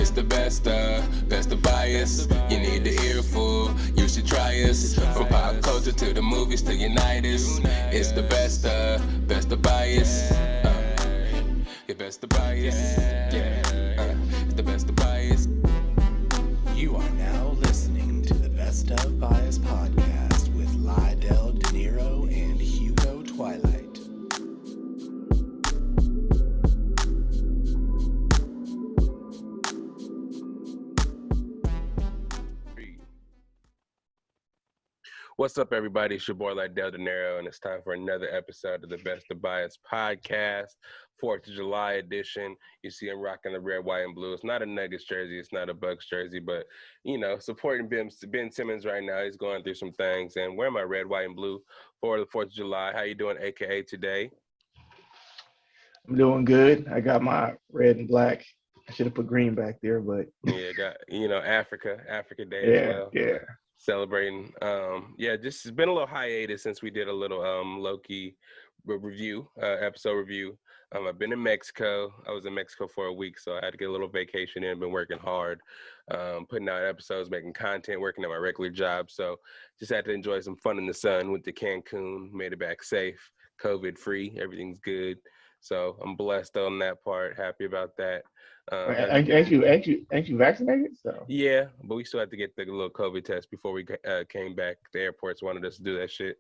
It's the best of bias. You need the earful, you should try us. From pop culture to the movies to Unitas. It's the best of bias. Your best of bias. Yeah, it's the best of bias. You are now listening to the Best of Bias podcast with Lydell Dinero and Twilight. What's up, everybody? It's your boy Lydell Dinero, and it's time for another episode of the Best of Bias podcast, 4th of July edition. You see I'm rocking the red, white, and blue. It's not a Nuggets jersey. It's not a Bucks jersey, but, you know, supporting Ben Simmons right now. He's going through some things, and wearing my red, white, and blue for the 4th of July. How you doing, AKA, today? I'm doing good. I got my red and black. I should have put green back there, but Yeah, got, Africa Day as well. Yeah. Celebrating. Just it's been a little hiatus since we did a little Loki episode review. I've been in Mexico. I was in Mexico for a week, so I had to get a little vacation in. Been working hard, putting out episodes, making content, working at my regular job. So just had to enjoy some fun in the sun. Went to Cancun, made it back safe, COVID free. Everything's good. So I'm blessed on that part. Happy about that. Ain't you vaccinated? So yeah, but we still had to get the little COVID test before we came back. The airports wanted us to do that shit.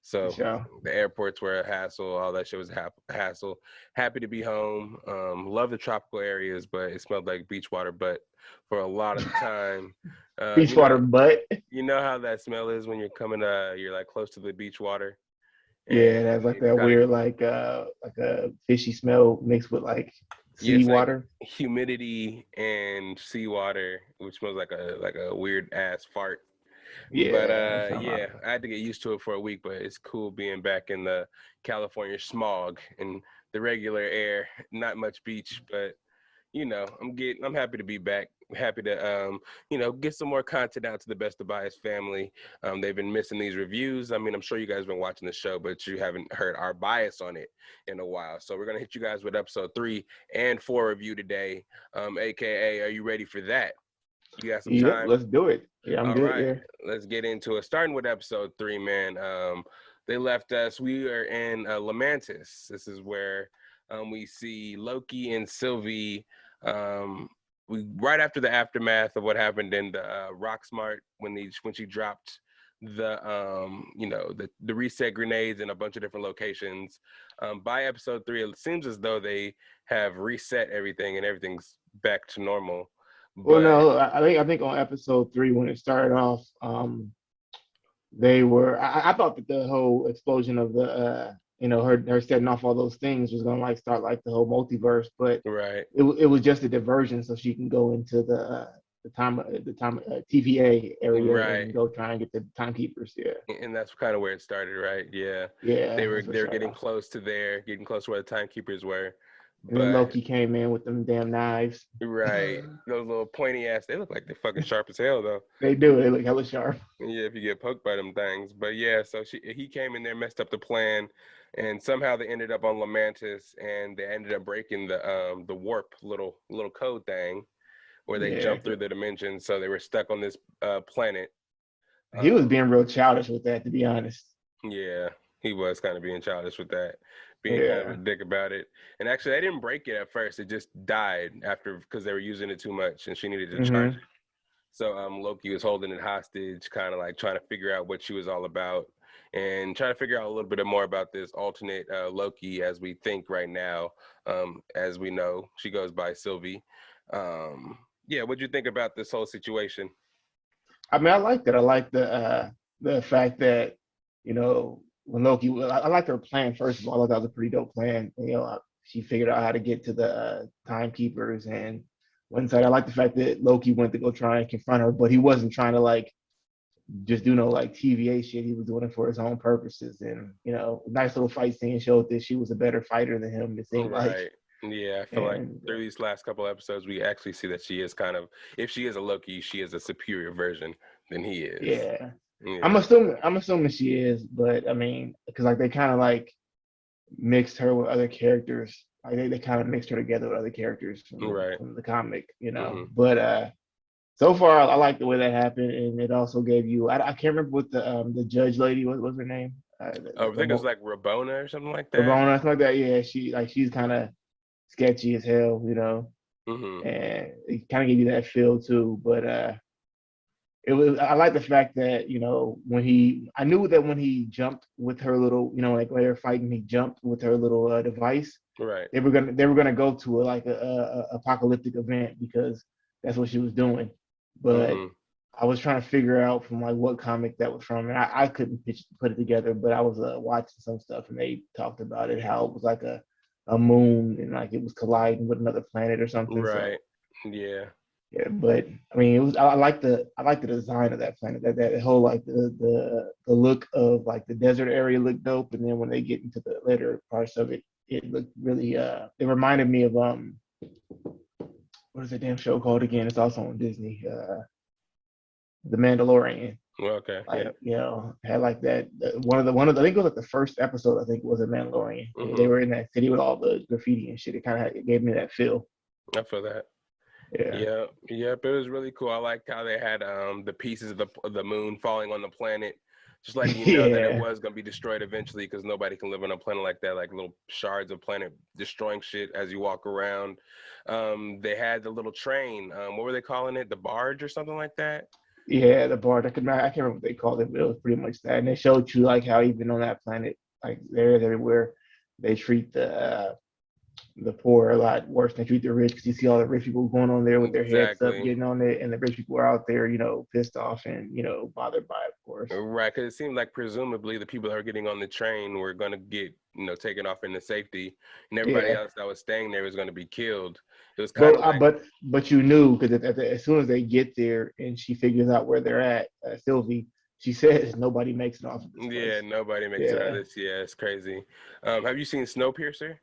So sure. The airports were a hassle. All that shit was a hassle. Happy to be home. Love the tropical areas, but it smelled like beach water butt for a lot of the time. Beach water butt. You know how that smell is when you're coming, you're like close to the beach water. Yeah, that's like that weird, like a fishy smell mixed with like seawater. Like humidity and seawater, which smells like a weird ass fart. Yeah. But I had to get used to it for a week, but it's cool being back in the California smog and the regular air. Not much beach, but I'm happy to be back. Happy to get some more content out to the Best of Bias family. They've been missing these reviews. I mean, I'm sure you guys have been watching the show, but you haven't heard our bias on it in a while. So we're gonna hit you guys with episode 3 and 4 review today. AKA, are you ready for that? You got some time? Let's do it. Yeah, I'm good. Right. Yeah. Let's get into it. Starting with episode 3, man. They left us. We are in Lamantis. This is where we see Loki and Sylvie. Right after the aftermath of what happened in the Rocksmart when she dropped the reset grenades in a bunch of different locations. By episode 3, it seems as though they have reset everything and everything's back to normal. Well, no, I think on episode 3 when it started off, they were. I thought that the whole explosion of the her setting off all those things was gonna start the whole multiverse, but right. It was just a diversion so she can go into the time TVA area, right, and go try and get the timekeepers. Yeah, and that's kind of where it started, right? Yeah. They were getting close to where the timekeepers were. And then Loki came in with them damn knives. Right. Those little pointy ass, they look like they're fucking sharp as hell though. They do, they look hella sharp. Yeah, if you get poked by them things. But yeah, so he came in there, messed up the plan, and somehow they ended up on Lamantis, and they ended up breaking the warp little code thing where they jumped through the dimensions, so they were stuck on this planet. He was being real childish with that, to be honest. Yeah, he was kind of being childish with that. Being kind of a dick about it. And actually, they didn't break it at first. It just died because they were using it too much and she needed to charge it. So Loki was holding it hostage, kind of trying to figure out what she was all about and trying to figure out a little bit more about this alternate Loki as we think right now. As we know, she goes by Sylvie. What'd you think about this whole situation? I mean, I liked it. I like the fact that, when Loki, I liked her plan, first of all. I thought that was a pretty dope plan. She figured out how to get to the timekeepers, and one side, I like the fact that Loki went to go try and confront her, but he wasn't trying to just do no TVA shit. He was doing it for his own purposes, and nice little fight scene showed that she was a better fighter than him. It seemed like. Yeah, I feel like through these last couple episodes, we actually see that she is if she is a Loki, she is a superior version than he is. Yeah. I'm assuming she is, but I mean, because they kind of mixed her with other characters Like they kind of mixed her together with other characters Right. from the comic, Hmm. But so far, I like the way that happened, and it also gave you. I can't remember what the judge lady what was her name. Oh, I think it was like Rabona or something like that. Ramona, something like that. Yeah, she's kind of sketchy as hell, Hmm. and it kind of gave you that feel too. But it was I like the fact that I knew that when he jumped with her little like when they were fighting, he jumped with her little device. Right. They were gonna go to a apocalyptic event because that's what she was doing. But Hmm. I was trying to figure out from like what comic that was from, and I couldn't put it together. But I was watching some stuff, and they talked about it, how it was like a moon, and like it was colliding with another planet or something. So Right. Yeah. yeah, but I mean, it was I like the design of that planet. That whole like the look of like the desert area looked dope, and then when they get into the later parts of it, it looked really. It reminded me of what is that damn show called again? It's also on Disney. The Mandalorian. Well, okay. Yeah. Like had like that one of the I think it was like the first episode. I think it was a Mandalorian. They Hmm. were in that city with all the graffiti and shit. It gave me that feel. I feel that. Yeah. Yeah. Yep. It was really cool. I liked how they had the pieces of the moon falling on the planet, just letting you know that it Yeah. was gonna be destroyed eventually because nobody can live on a planet like that, like little shards of planet destroying shit as you walk around. They had the little train. What were they calling it? The barge or something like that. Yeah, the bar. I can't remember what they called it, but it was pretty much that. And they showed you like how even on that planet, like there everywhere, they treat the poor a lot worse than they treat the rich. Because you see all the rich people going on there with their heads up, Exactly. getting on it, and the rich people are out there, pissed off and bothered by it, of course. Right, because it seemed like presumably the people that were getting on the train were going to get, taken off into safety, and everybody Yeah, else that was staying there was going to be killed. It was kind but of like, you knew because as soon as they get there and she figures out where they're at, Sylvie, she says nobody makes it off of this yeah, place. nobody makes it out of Yeah, this. Yeah, it's crazy. Have you seen Snowpiercer,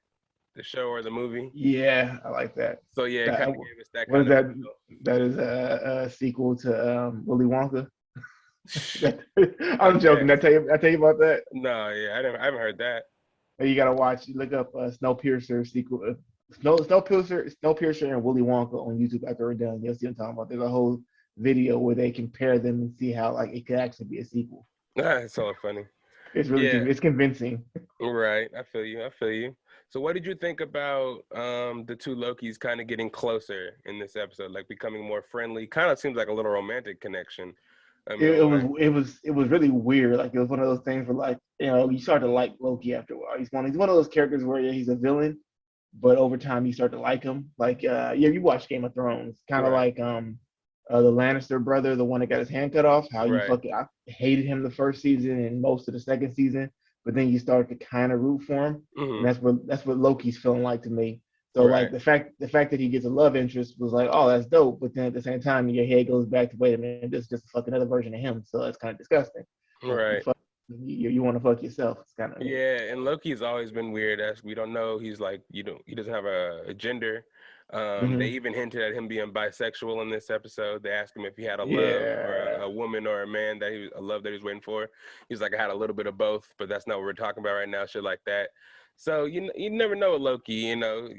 the show or the movie? yeah, I like that. So yeah, it That kind of gave us that what is kind of that? feel. That is a sequel to Willy Wonka. I I'm joking. guess. I tell you about that. No, yeah, I haven't heard that. You gotta watch. Look up Snowpiercer sequel. Snowpiercer and Willy Wonka on YouTube after we're done. You'll see what I'm talking about. There's a whole video where they compare them and see how like it could actually be a sequel. It's so funny. It's really Yeah, it's convincing. right. I feel you. I feel you. So what did you think about the two Lokis kind of getting closer in this episode, like becoming more friendly? Kind of seems like a little romantic connection. It, In it a was way. it was really weird. Like it was one of those things where like you start to like Loki after a while. He's one of those characters where yeah, he's a villain, but over time you start to like him. Like yeah, you watch Game of Thrones, kind of Right. like the Lannister brother, the one that got his hand cut off. How you Right. fucking I hated him the first season and most of the second season, but then you start to kind of root for him, and Hmm. that's what Loki's feeling like to me. So like Right. the fact that he gets a love interest was like, oh, that's dope. But then at the same time, your head goes back to wait a minute, this is just a fucking other version of him. So it's kind of disgusting. Like Right. you want to fuck yourself. It's kind of Yeah, and Loki's always been weird. As we don't know, he's like he doesn't have a gender. They hmm even hinted at him being bisexual in this episode. They asked him if he had a love or yeah. a woman or a man that a love that he was waiting for. He's like, I had a little bit of both, but that's not what we're talking about right now. Shit like that. So you never know with Loki.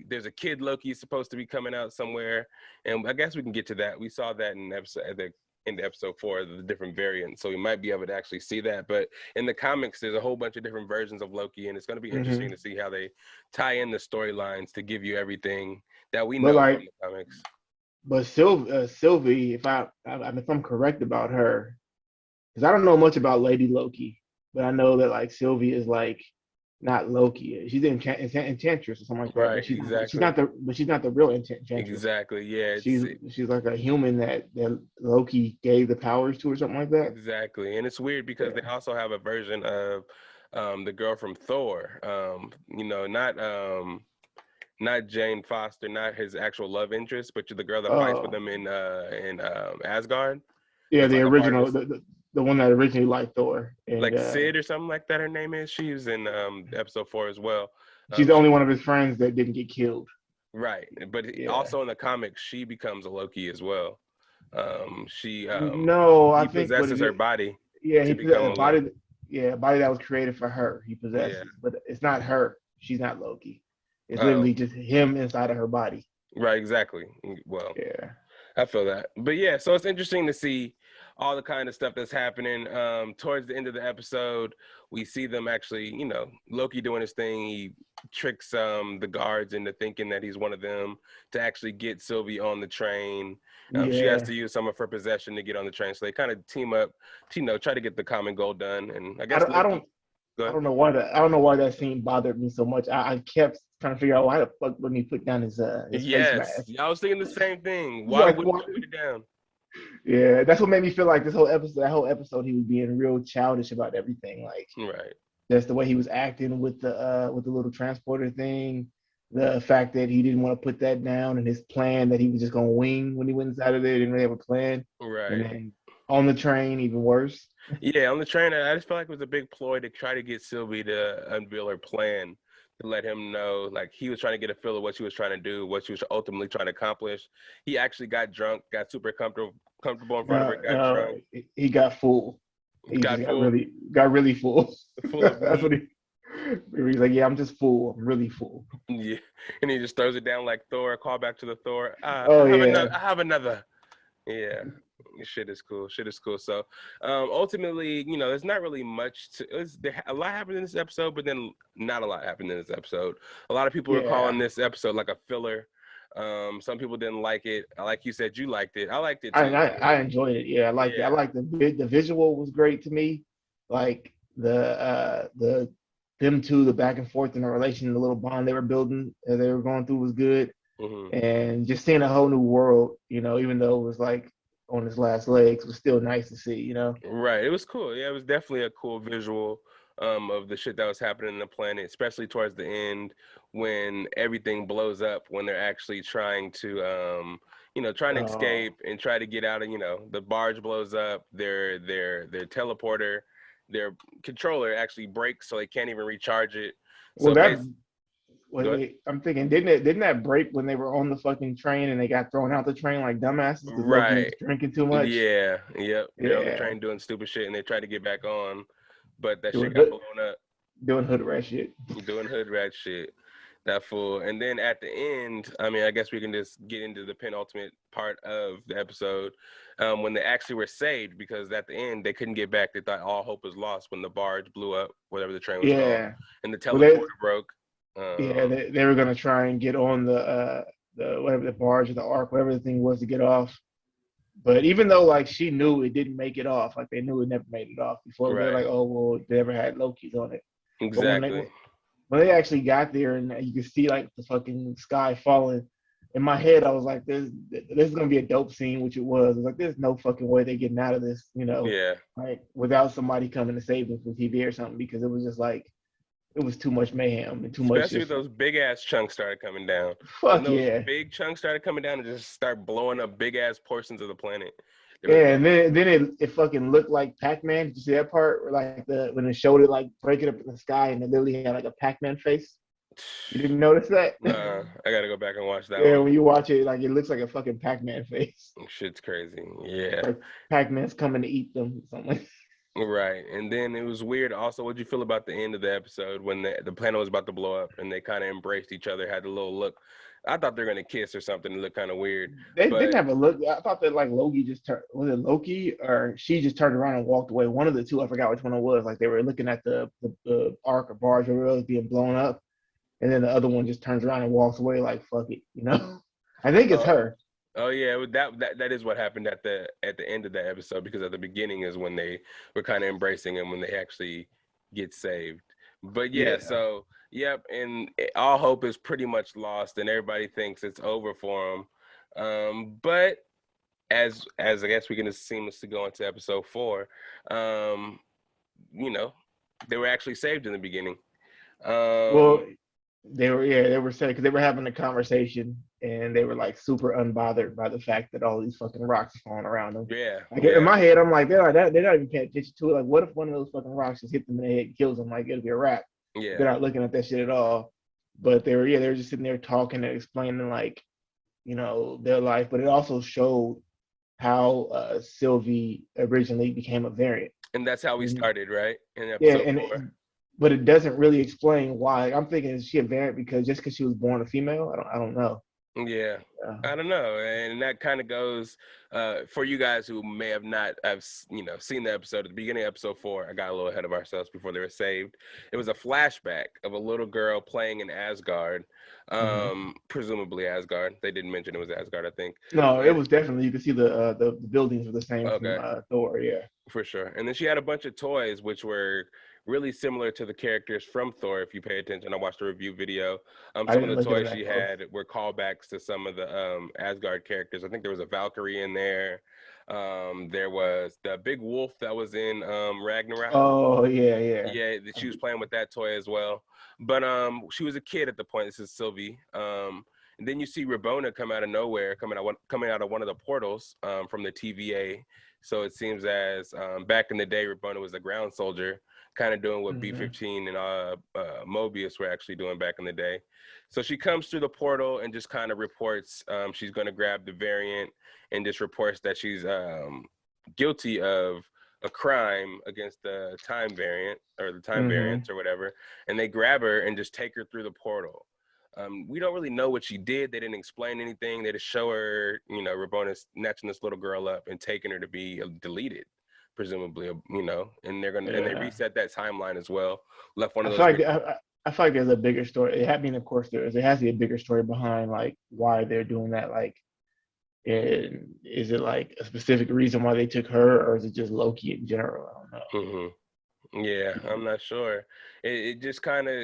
There's a kid Loki supposed to be coming out somewhere, and I guess we can get to that. We saw that in episode 4, the different variants. So we might be able to actually see that. But in the comics, there's a whole bunch of different versions of Loki, and it's going to be hmm interesting to see how they tie in the storylines to give you everything that we But know from like, the comics. but Sylvie, if I'm correct about her, because I don't know much about Lady Loki, but I know that like Sylvie is like not Loki. She's Enchantress or something like that. Right, exactly. She's not the real Enchantress. Exactly. Yeah, She's like a human that Loki gave the powers to or something like that. exactly. And it's weird because they Yeah. also have a version of the girl from Thor. Not Jane Foster, not his actual love interest, but the girl that fights with Oh, him in Asgard. yeah, It's the like a part of original, this, the one that originally liked Thor, and like Sid or something like that. Her name is. She's in episode 4 as well. she's the She only one of his friends that didn't get killed. right, but Yeah. also in the comics, she becomes a Loki as well. She No, I he think what possesses it her is. body Yeah, to he possessed become a a Loki. body. Yeah, a body that was created for her. He Yeah, possesses, but it's not her. She's not Loki. It's literally just him inside of her body. Right, exactly. Well, Yeah. I feel that. But yeah, so it's interesting to see all the kind of stuff that's happening. Towards the end of the episode, we see them actually, Loki doing his thing. He tricks the guards into thinking that he's one of them to actually get Sylvie on the train. She has to use some of her possession to get on the train. So they kind of team up to, try to get the common goal done. And I guess I don't know why that scene bothered me so much. I kept trying to figure out why the fuck wouldn't he put down his face mask. I was thinking the same thing. Why wouldn't he put it down? Yeah, that's what made me feel like that whole episode he was being real childish about everything. Like, right. That's the way he was acting with the little transporter thing. The fact that he didn't want to put that down, and his plan that he was just gonna wing when he went inside of there, didn't really have a plan. Right. And then on the train, even worse. Yeah, on the train, I just felt like it was a big ploy to try to get Sylvie to unveil her plan, to let him know, like, he was trying to get a feel of what she was trying to do, what she was ultimately trying to accomplish. He actually got drunk, got super comfortable in front of her, got drunk. He got full. He got really full. That's what he's like, yeah, I'm just full. I'm really full. Yeah, and he just throws it down like Thor. Call back to the Thor. I have another. Yeah. Shit is cool. So ultimately, there's not really much a lot happened in this episode, but then not a lot happened in this episode. A lot of people are calling this episode like a filler. Some people didn't like it. Like you said, you liked it. I liked it too. I enjoyed it. Yeah, I liked it. I liked the visual was great to me. Like the them two, the back and forth in the relation, the little bond they were building, they were going through was good. Mm-hmm. And just seeing a whole new world, even though it was like on his last legs, was still nice to see, Right. It was cool. Yeah, it was definitely a cool visual of the shit that was happening in the planet, especially towards the end when everything blows up, when they're actually trying to escape and try to get out of, the barge blows up, their teleporter, their controller actually breaks, so they can't even recharge it. So I'm thinking, didn't that break when they were on the fucking train and they got thrown out the train like dumbasses because Loki was drinking too much? Yeah, yep. They're on the train doing stupid shit and they tried to get back on, but that shit got blown up. Doing hood rat shit. That fool. And then at the end, I guess we can just get into the penultimate part of the episode, when they actually were saved, because at the end they couldn't get back. They thought all hope was lost when the barge blew up, whatever the train was called, and the teleporter broke. They were gonna try and get on the whatever the barge or the ark, whatever the thing was, to get off. But even though like she knew it didn't make it off, like they knew it never made it off before, they're like, oh well, they never had Loki's on it. Exactly. When they actually got there and you could see like the fucking sky falling, in my head I was like, this is gonna be a dope scene, which it was. It was like, there's no fucking way they're getting out of this, like without somebody coming to save them from TV or something, because it was just like, it was too much mayhem and too much. Especially those big ass chunks started coming down. Fuck yeah. Big chunks started coming down and just start blowing up big ass portions of the planet. And then it fucking looked like Pac-Man. Did you see that part where like when it showed it like breaking up in the sky and it literally had like a Pac-Man face? You didn't notice that? I gotta go back and watch that. Yeah, when you watch it, like it looks like a fucking Pac-Man face. Shit's crazy. Yeah. Like Pac-Man's coming to eat them, something like that. Right. And then it was weird also, what'd you feel about the end of the episode when the planet was about to blow up and they kind of embraced each other, had a little look? I thought they were going to kiss or something. It looked kind of weird. They didn't have a look. I thought that like Loki was it Loki or she just turned around and walked away? One of the two, I forgot which one it was. Like they were looking at the ark or barge or whatever was being blown up. And then the other one just turns around and walks away like, fuck it, I think it's her. Oh yeah, that is what happened at the end of that episode, because at the beginning is when they were kind of embracing him when they actually get saved. But so yep, and all hope is pretty much lost, and everybody thinks it's over for them. But as I guess we can just seamlessly go into episode 4, they were actually saved in the beginning. Well, they were saying, because they were having a conversation and they were like super unbothered by the fact that all these fucking rocks are falling around them. In my head, I'm like, they're not even paying attention to it. Like, what if one of those fucking rocks just hit them in the head and kills them? Like, it'll be a wrap. They're not looking at that shit at all. But they were just sitting there talking and explaining like, their life. But it also showed how Sylvie originally became a variant. And that's how we started, right? In episode 4. but it doesn't really explain why. I'm thinking, is she a variant because she was born a female? I don't know. Yeah, I don't know, and that kind of goes for you guys who may have not have seen the episode at the beginning of episode 4. I got a little ahead of ourselves before they were saved. It was a flashback of a little girl playing in Asgard, presumably Asgard. They didn't mention it was Asgard, I think. No, it And was definitely, you could see the buildings were the same from okay, Thor. Yeah. for sure. And then she had a bunch of toys which were really similar to the characters from Thor. If you pay attention, I watched a review video. I Some of didn't the look at it toys that she close. had were callbacks to some of the Asgard characters. I think there was a Valkyrie in there. There was the big wolf that was in Ragnarok. Oh yeah, yeah. Yeah, she was playing with that toy as well. But she was a kid at the point. This is Sylvie. And then you see Rabona come out of nowhere, coming out of one of the portals from the TVA. So it seems as back in the day, Rabona was a ground soldier, kind of doing what B-15 and Mobius were actually doing back in the day. So she comes through the portal and just kind of reports she's going to grab the variant, and just reports that she's guilty of a crime against the time variant or the time variants or whatever. And they grab her and just take her through the portal. We don't really know what she did. They didn't explain anything. They just show her, Rabona snatching this little girl up and taking her to be deleted, presumably, and they're gonna and they reset that timeline as well. Left one of those. I feel like there's a bigger story. Of course, there has to be a bigger story behind like why they're doing that. Like, is it like a specific reason why they took her, or is it just Loki in general? I don't know. Yeah, I'm not sure. It just kind of,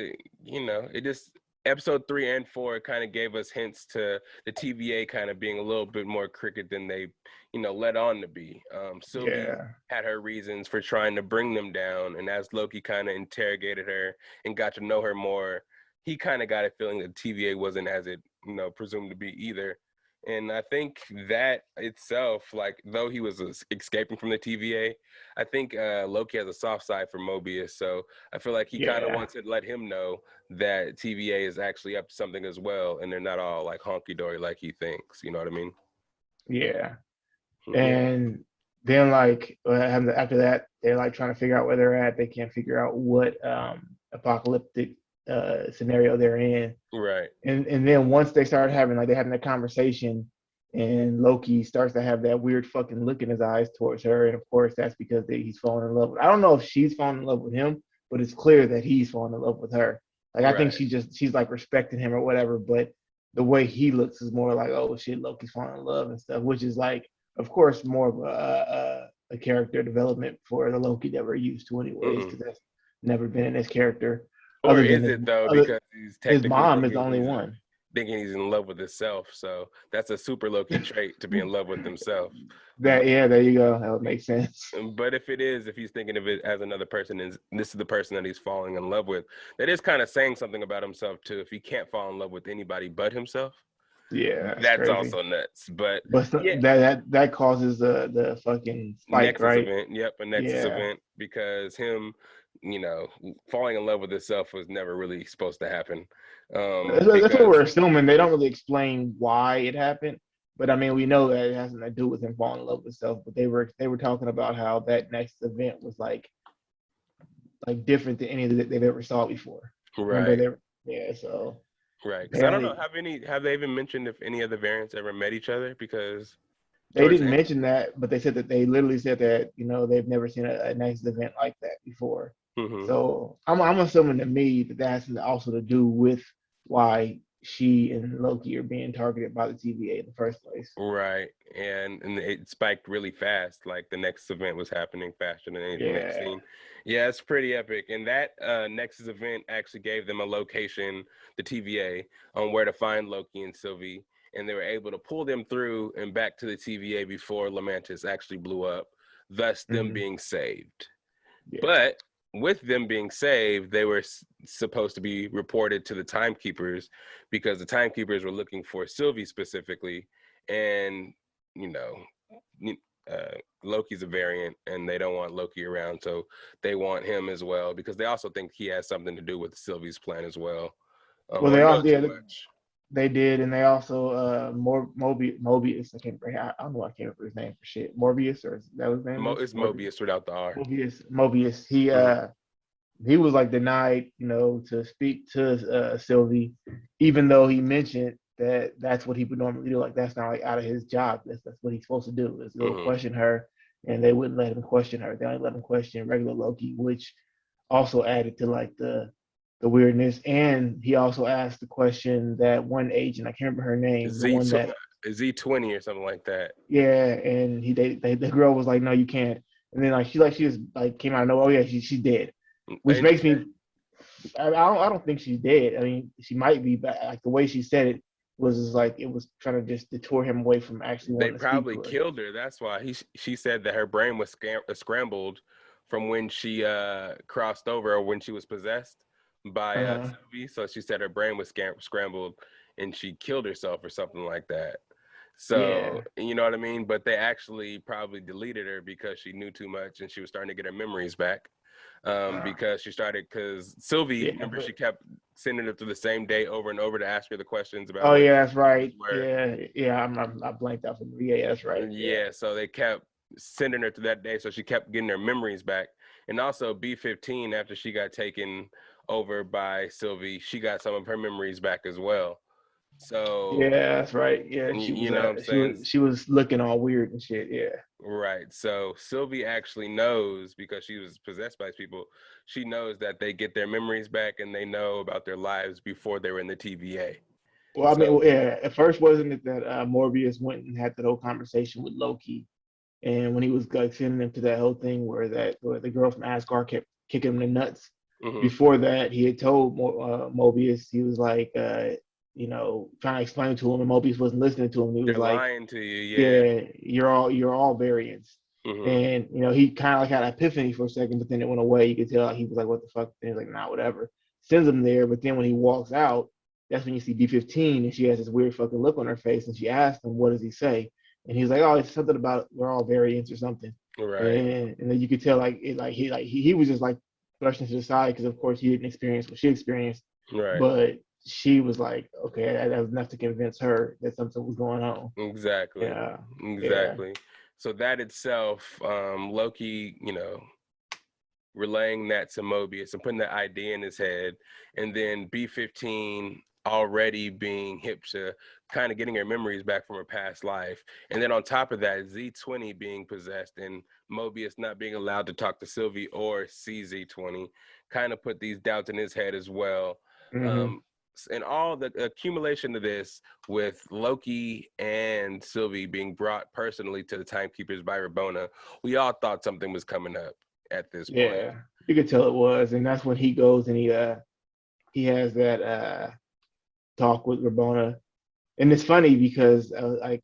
it just episode 3 and 4 kind of gave us hints to the TVA kind of being a little bit more crooked than they, let on to be. Sylvie had her reasons for trying to bring them down, and as Loki kind of interrogated her and got to know her more, he kind of got a feeling that TVA wasn't as it, presumed to be either. And I think that itself, like, though he was escaping from the TVA, I think Loki has a soft side for Mobius. So I feel like he kind of wants to let him know that TVA is actually up to something as well. And they're not all like honky-dory like he thinks. You know what I mean? Yeah. And then like after that, they're like trying to figure out where they're at. They can't figure out what apocalyptic scenario they're in. Right. And then once they start having that conversation, and Loki starts to have that weird fucking look in his eyes towards her, and of course that's because he's falling in love with. I don't know if she's falling in love with him, but it's clear that he's falling in love with her. Like I think she's like respecting him or whatever, but the way he looks is more like, oh shit, Loki's falling in love and stuff, which is like, of course, more of a character development for the Loki that we're used to anyways, because that's never been in his character. Or is it though? Because he's technically his mom is the only one thinking he's in love with himself. So that's a super Loki trait to be in love with himself. There you go. That would make sense. But if he's thinking of it as another person, and this is the person that he's falling in love with, that is kind of saying something about himself too. If he can't fall in love with anybody but himself, that's also nuts. But that causes the fucking spike, Nexus right? event. Yep, a Nexus event, because him, falling in love with himself was never really supposed to happen. That's what we're assuming. They don't really explain why it happened, but I mean, we know that it has nothing to do with him falling in love with himself. But they were talking about how that next event was like different than any that they've ever saw before. Right. So. Right. Because I don't know, have they even mentioned if any of the variants ever met each other? Because they didn't mention that, but they said that they literally said that they've never seen a next event like that before. So I'm assuming to me that has also to do with why she and Loki are being targeted by the TVA in the first place. Right. And it spiked really fast. Like the next event was happening faster than anything they've seen. Yeah, it's pretty epic. And that Nexus event actually gave them a location, the TVA, on where to find Loki and Sylvie. And they were able to pull them through and back to the TVA before Lamantis actually blew up, thus them being saved. Yeah. But with them being saved, they were supposed to be reported to the Timekeepers, because the Timekeepers were looking for Sylvie specifically. And, Loki's a variant and they don't want Loki around. So they want him as well, because they also think he has something to do with Sylvie's plan as well. They did, and they also Mobius. I don't know. I can't remember his name for shit. Morbius, or is that his name? It's Mobius without the R. Mobius. he was like denied, to speak to Sylvie, even though he mentioned that that's what he would normally do. Like that's not like out of his job. That's what he's supposed to do is go Hmm. question her, and they wouldn't let him question her. They only let him question regular Loki, which also added to like the weirdness. And he also asked the question that one agent, I can't remember her name, the Z one that Z20 or something like that. yeah, and the girl was like, no, you can't. And then she just like came out of nowhere. Oh yeah, she's dead, which And makes me I don't think she's dead. I mean, she might be, but like the way she said it was just like it was trying to just detour him away from actually they wanting to speak probably to her. killed her. That's why she said that her brain was scrambled from when she crossed over or when she was possessed by Uh-huh. Sylvie. So she said her brain was scrambled and she killed herself or something like that. So Yeah. you know what I mean? But they actually probably deleted her because she knew too much and she was starting to get her memories back. Uh, Because Sylvie, yeah. remember, she kept sending her through the same day over and over to ask her the questions about Oh where yeah, that's the movies right. were. Yeah, yeah. I blanked out from yeah, that's right. Yeah. Yeah, so they kept sending her to that day, so she kept getting her memories back. And also B15, after she got taken over by Sylvie, she got some of her memories back as well. So Yeah, that's right. Yeah, you know what I'm saying? she was looking all weird and shit. Yeah. Right. So Sylvie actually knows because she was possessed by these people. She knows that they get their memories back and they know about their lives before they were in the TVA. Well, I mean, So well, yeah. At first, wasn't it that Morbius went and had that whole conversation with Loki, and when he was like sending him to that whole thing where the girl from Asgard kept kicking him in the nuts. mhm. Before that, he had told Mobius, he was like, trying to explain to him, and Mobius wasn't listening to him. He was They're like, lying to you, yeah. yeah, you're all variants. Mhm. And he kind of like had an epiphany for a second, but then it went away. You could tell he was like, "What the fuck?" And he's like, "Nah, whatever." Sends him there, but then when he walks out, that's when you see B15, and she has this weird fucking look on her face, and she asks him, "What does he say?" And he's like, "Oh, it's something about we're all variants or something." Right. And then you could tell he was just like brushing to the side because of course he didn't experience what she experienced, Right. but she was like, okay, that was enough to convince her that something was going on. Exactly. Yeah, yeah. Exactly. So that itself, Loki, relaying that to Mobius and putting that idea in his head, and then B15 already being hip to kind of getting her memories back from her past life. And then on top of that, Z20 being possessed and Mobius not being allowed to talk to Sylvie or see Z20 kind of put these doubts in his head as well. Hmm. Um, and all the accumulation of this with Loki and Sylvie being brought personally to the Timekeepers by Rabona, we all thought something was coming up at this point. Yeah, you could tell it was, and that's when he goes and he has that talk with Rabona, and it's funny because like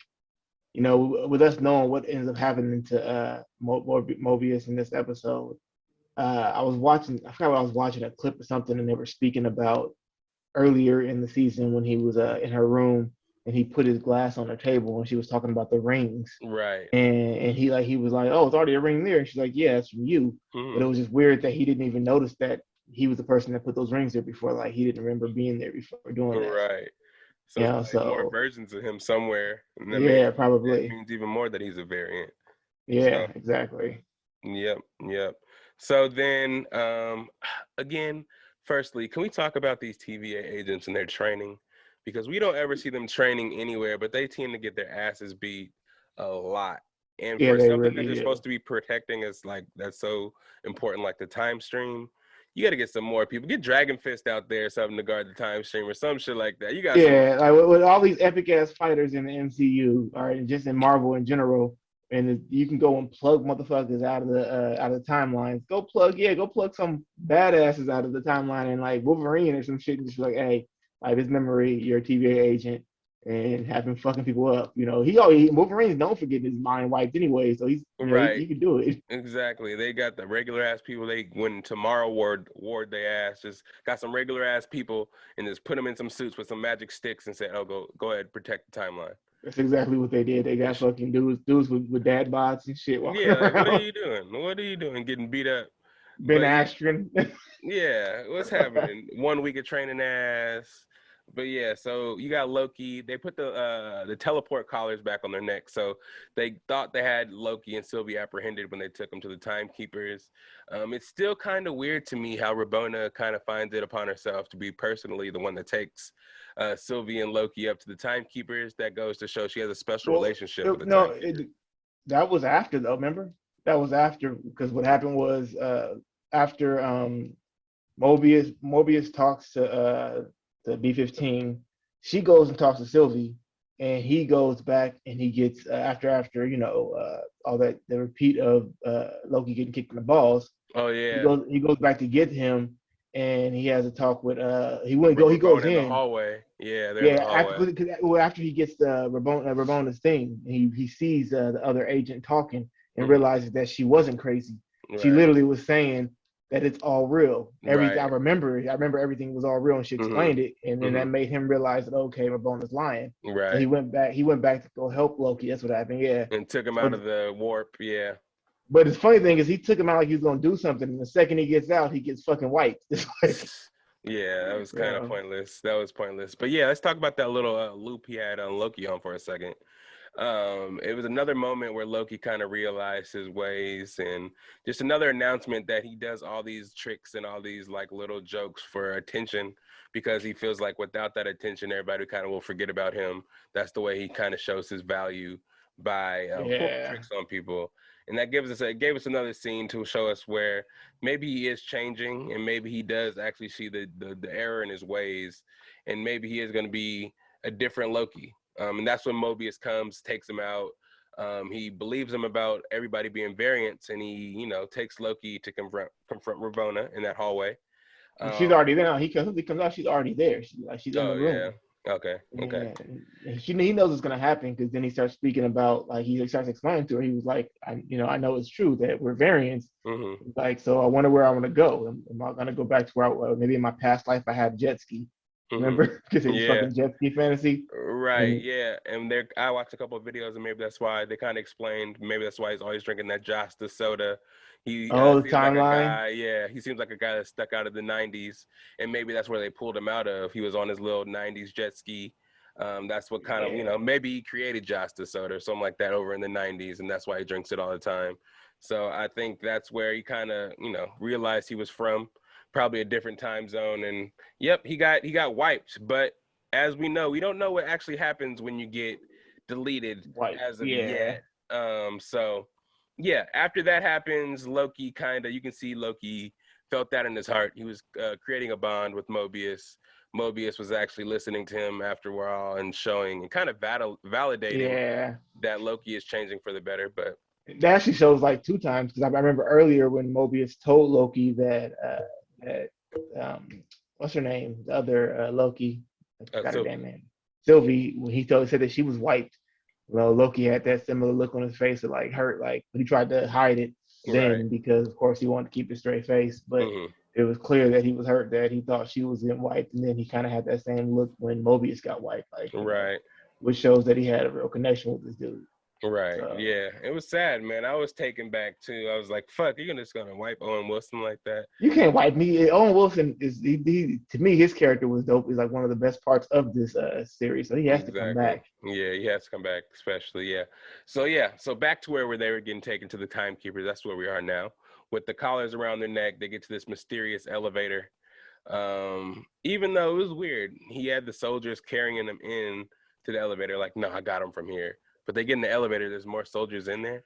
with us knowing what ends up happening to Mobius in this episode, I forgot what I was watching, a clip or something, and they were speaking about earlier in the season when he was in her room and he put his glass on her table and she was talking about the rings, Right. and he was like, oh, it's already a ring there, and she's like, yeah, it's from you. But it Hmm. was just weird that he didn't even notice that he was the person that put those rings there before. Like he didn't remember being there before doing that. Right. So it's probably more So versions of him somewhere. And yeah, that probably. means even more that he's a variant. So Yeah, exactly. yep, yep. So then again, firstly, can we talk about these TVA agents and their training? Because we don't ever see them training anywhere, but they tend to get their asses beat a lot. And Yeah, for they something that really you're do. supposed to be protecting is like that's so important, like the time stream. You got to get some more people. Get Dragon Fist out there, or something to guard the time stream, or some shit like that. You got some more Yeah, like with all these epic ass fighters in the MCU, or just in Marvel in general, and you can go and plug motherfuckers out of the timelines. Go plug some badasses out of the timeline, and like Wolverine or some shit, and just be like, hey, like this memory, you're a TVA agent, and have him fucking people up. Wolverine's known for getting his mind wiped anyway, so he's right. he can do it. Exactly. They got the regular ass people. They went tomorrow ward they ass. Just got some regular ass people and just put them in some suits with some magic sticks and said, "Oh, go ahead, protect the timeline." That's exactly what they did. They got fucking dudes with dad bods and shit walking Yeah, like what are around. you doing? What are you doing? Getting beat up? Ben But Askren. yeah, what's happening? 1 week of training ass, But yeah, so you got Loki. They put the teleport collars back on their neck, so they thought they had Loki and Sylvie apprehended when they took them to the Timekeepers. It's still kind of weird to me how Rabona kind of finds it upon herself to be personally the one that takes Sylvie and Loki up to the Timekeepers. That goes to show she has a special Well, relationship with the no, Timekeepers. that was after though. Remember, that was after because what happened was after Mobius talks to B-15, she goes and talks to Sylvie, and he goes back and he gets after all that the repeat of Loki getting kicked in the balls. Oh He yeah, goes back to get him, and he has a talk with he goes Rabona in the in. hallway. Yeah, they're in the Yeah, hallway. after he gets the Rabona's thing, he sees the other agent talking and Mhm. realizes that she wasn't crazy. She Right, literally was saying that it's all real. Everything I right. remember everything was all real, and she hmm explained it, and then hmm that made him realize that okay, Rabona's lying. So Right. he went back to go help Loki. That's what happened. Yeah. And took him out So, of the warp. Yeah. but the funny thing is, he took him out like he was gonna do something, and the second he gets out, he gets fucking wiped. It's like, Yeah, that was kind of bro. pointless. That was pointless. But yeah, let's talk about that little loop he had on Loki on for a second. It was another moment where Loki kind of realized his ways, and just another announcement that he does all these tricks and all these like little jokes for attention because he feels like without that attention, everybody kind of will forget about him. That's the way he kind of shows his value by pulling Yeah. tricks on people. And that it gave us another scene to show us where maybe he is changing and maybe he does actually see the error in his ways, and maybe he is going to be a different Loki. And that's when Mobius comes, takes him out. He believes him about everybody being variants, and he takes Loki to confront Ravonna in that hallway. She's Um, already there. He comes out. She's already there. She's in the oh yeah, room. okay, okay, Yeah, and he knows it's gonna happen because then he starts speaking about like he starts explaining to her. He was like, I know it's true that we're variants. hmm Like, so I wonder where I want to go. Am I gonna go back to where maybe in my past life I had jet ski? hmm Remember? Because it was yeah. fucking jet ski fantasy. Right, And yeah, and I watched a couple of videos, and maybe that's why they kind of explained. Maybe that's why he's always drinking that Josta soda. He oh, the seems like a timeline. guy, yeah. He seems like a guy that's stuck out of the '90s, and maybe that's where they pulled him out of. He was on his little '90s jet ski. That's what kind of Yeah, maybe he created Josta soda or something like that over in the '90s, and that's why he drinks it all the time. So I think that's where he kind of realized he was from probably a different time zone, and yep, he got wiped, but as we know, we don't know what actually happens when you get deleted white. as of Yeah, yet. So yeah, after that happens, Loki you can see Loki felt that in his heart. He was creating a bond with Mobius. Mobius was actually listening to him after a while and showing and kind of validating yeah. that Loki is changing for the better. But That actually shows like two times because I remember earlier when Mobius told Loki that what's her name, the other Loki, I forgot her damn Sylvie, name, Sylvie, when he said that she was wiped. Well, Loki had that similar look on his face of like hurt, like but he tried to hide it right? then because of course he wanted to keep a straight face, but hmm it was clear that he was hurt that he thought she was getting wiped, and then he kind of had that same look when Mobius got wiped, like Right. which shows that he had a real connection with this dude. Right. So Yeah. It was sad, man. I was taken back too. I was like, fuck, you're just gonna wipe Owen Wilson like that. you can't wipe me. Owen Wilson is to me his character was dope. He's like one of the best parts of this series, so he has to come Exactly. back. Yeah, he has to come back, especially. Yeah. So yeah, so back to where they were getting taken to the timekeepers. That's where we are now. With the collars around their neck, they get to this mysterious elevator. Even though it was weird, he had the soldiers carrying him in to the elevator, like, no, I got him from here. But they get in the elevator, there's more soldiers in there.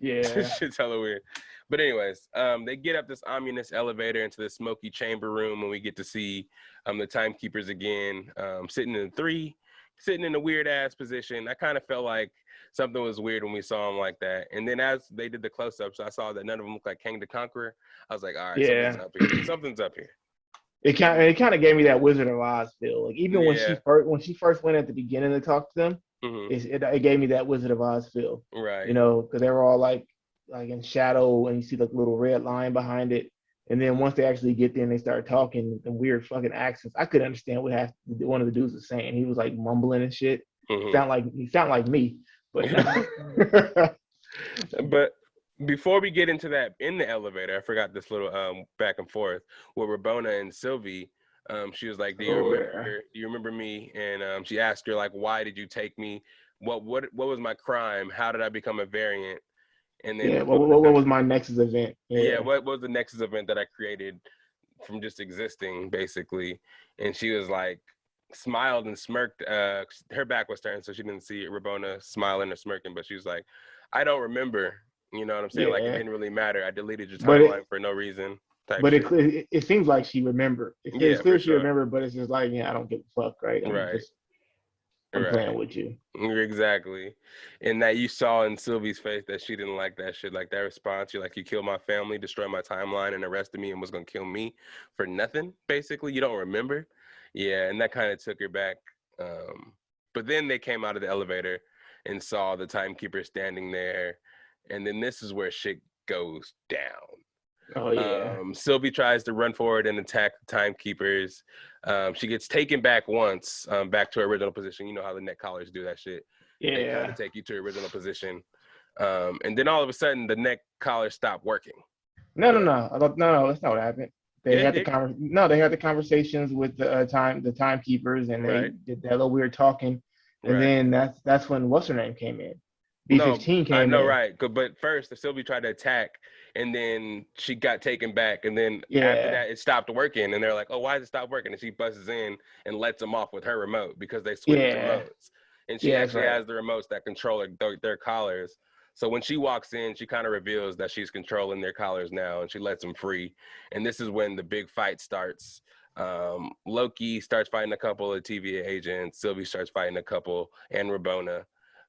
Yeah, Shit's hella weird. But anyways, they get up this ominous elevator into the smoky chamber room, and we get to see the timekeepers again, sitting in a weird ass position. I kind of felt like something was weird when we saw them like that. And then as they did the close-ups, I saw that none of them looked like Kang the Conqueror. I was like, all right, something's yeah. up here. Something's up here. It kind of gave me that Wizard of Oz feel. Like even Yeah. when she first went at the beginning to talk to them, hmm it gave me that Wizard of Oz feel. Right. Because they were all like in shadow, and you see like little red line behind it. And then once they actually get there and they start talking in weird fucking accents, I could understand what one of the dudes was saying. He was like mumbling and shit. hmm He sound like me, but But before we get into that in the elevator, I forgot this little back and forth with Rabona and Sylvie. She was like, Oh yeah. Do you remember me?" And she asked her like, "Why did you take me? What was my crime? How did I become a variant?" And then Yeah. What was my Nexus event? yeah, Yeah. what was the Nexus event that I created from just existing, basically? And she was like, smiled and smirked. Her back was turned, so she didn't see Rabona smiling or smirking, but she was like, "I don't remember." You know what I'm saying? Like, it Yeah. didn't really matter. I deleted your But timeline it for no reason, type but shit. it seems like she remembered. It's Yeah, clear for she sure. remembered, but it's just like, yeah, I don't give a fuck, right? Right, I'm playing right. with you. Exactly. And that you saw in Sylvie's face that she didn't like that shit. Like that response, you're like, you killed my family, destroyed my timeline, and arrested me and was gonna kill me for nothing, basically. You don't remember. Yeah, and that kind of took her back. But then they came out of the elevator and saw the timekeeper standing there. And then this is where shit goes down. Oh yeah. Sylvie tries to run forward and attack the timekeepers. She gets taken back once, back to her original position. You know how the neck collars do that shit. They kind Yeah. of take you to your original position. And then all of a sudden, the neck collars stop working. No, no, Correct. no. No, that's not what happened. Yeah, They they had the did. they had the conversations with the timekeepers, and they Right, did that little weird talking, and right. then that's when what's her name came in. No, B-15 I came know, in. right. But first, Sylvie tried to attack, and then she got taken back. And then after Yeah, that, it stopped working. And they're like, "Oh, why does it stop working?" And she busts in and lets them off with her remote because they switched yeah, remotes. And she yeah. That's actually right. has the remotes that control their collars. So when she walks in, she kind of reveals that she's controlling their collars now, and she lets them free. And this is when the big fight starts. Loki starts fighting a couple of TVA agents. Sylvie starts fighting a couple, and Rabona.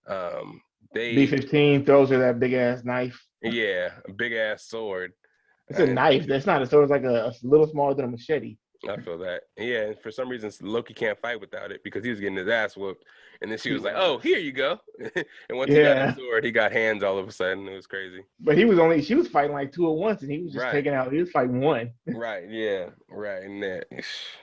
Um, they B-15 throws her that big ass knife. yeah, a big ass sword. It's a And knife. That's not a sword. It's like a little smaller than a machete. I feel that. Yeah, and for some reason Loki can't fight without it because he was getting his ass whooped. And then she He was like, "Oh, was. here you go." And once he got his Yeah, sword, he got hands all of a sudden. It was crazy. but she was fighting like two at once, and he was just Right. taking out. He was fighting one. Right. Yeah. Right. And that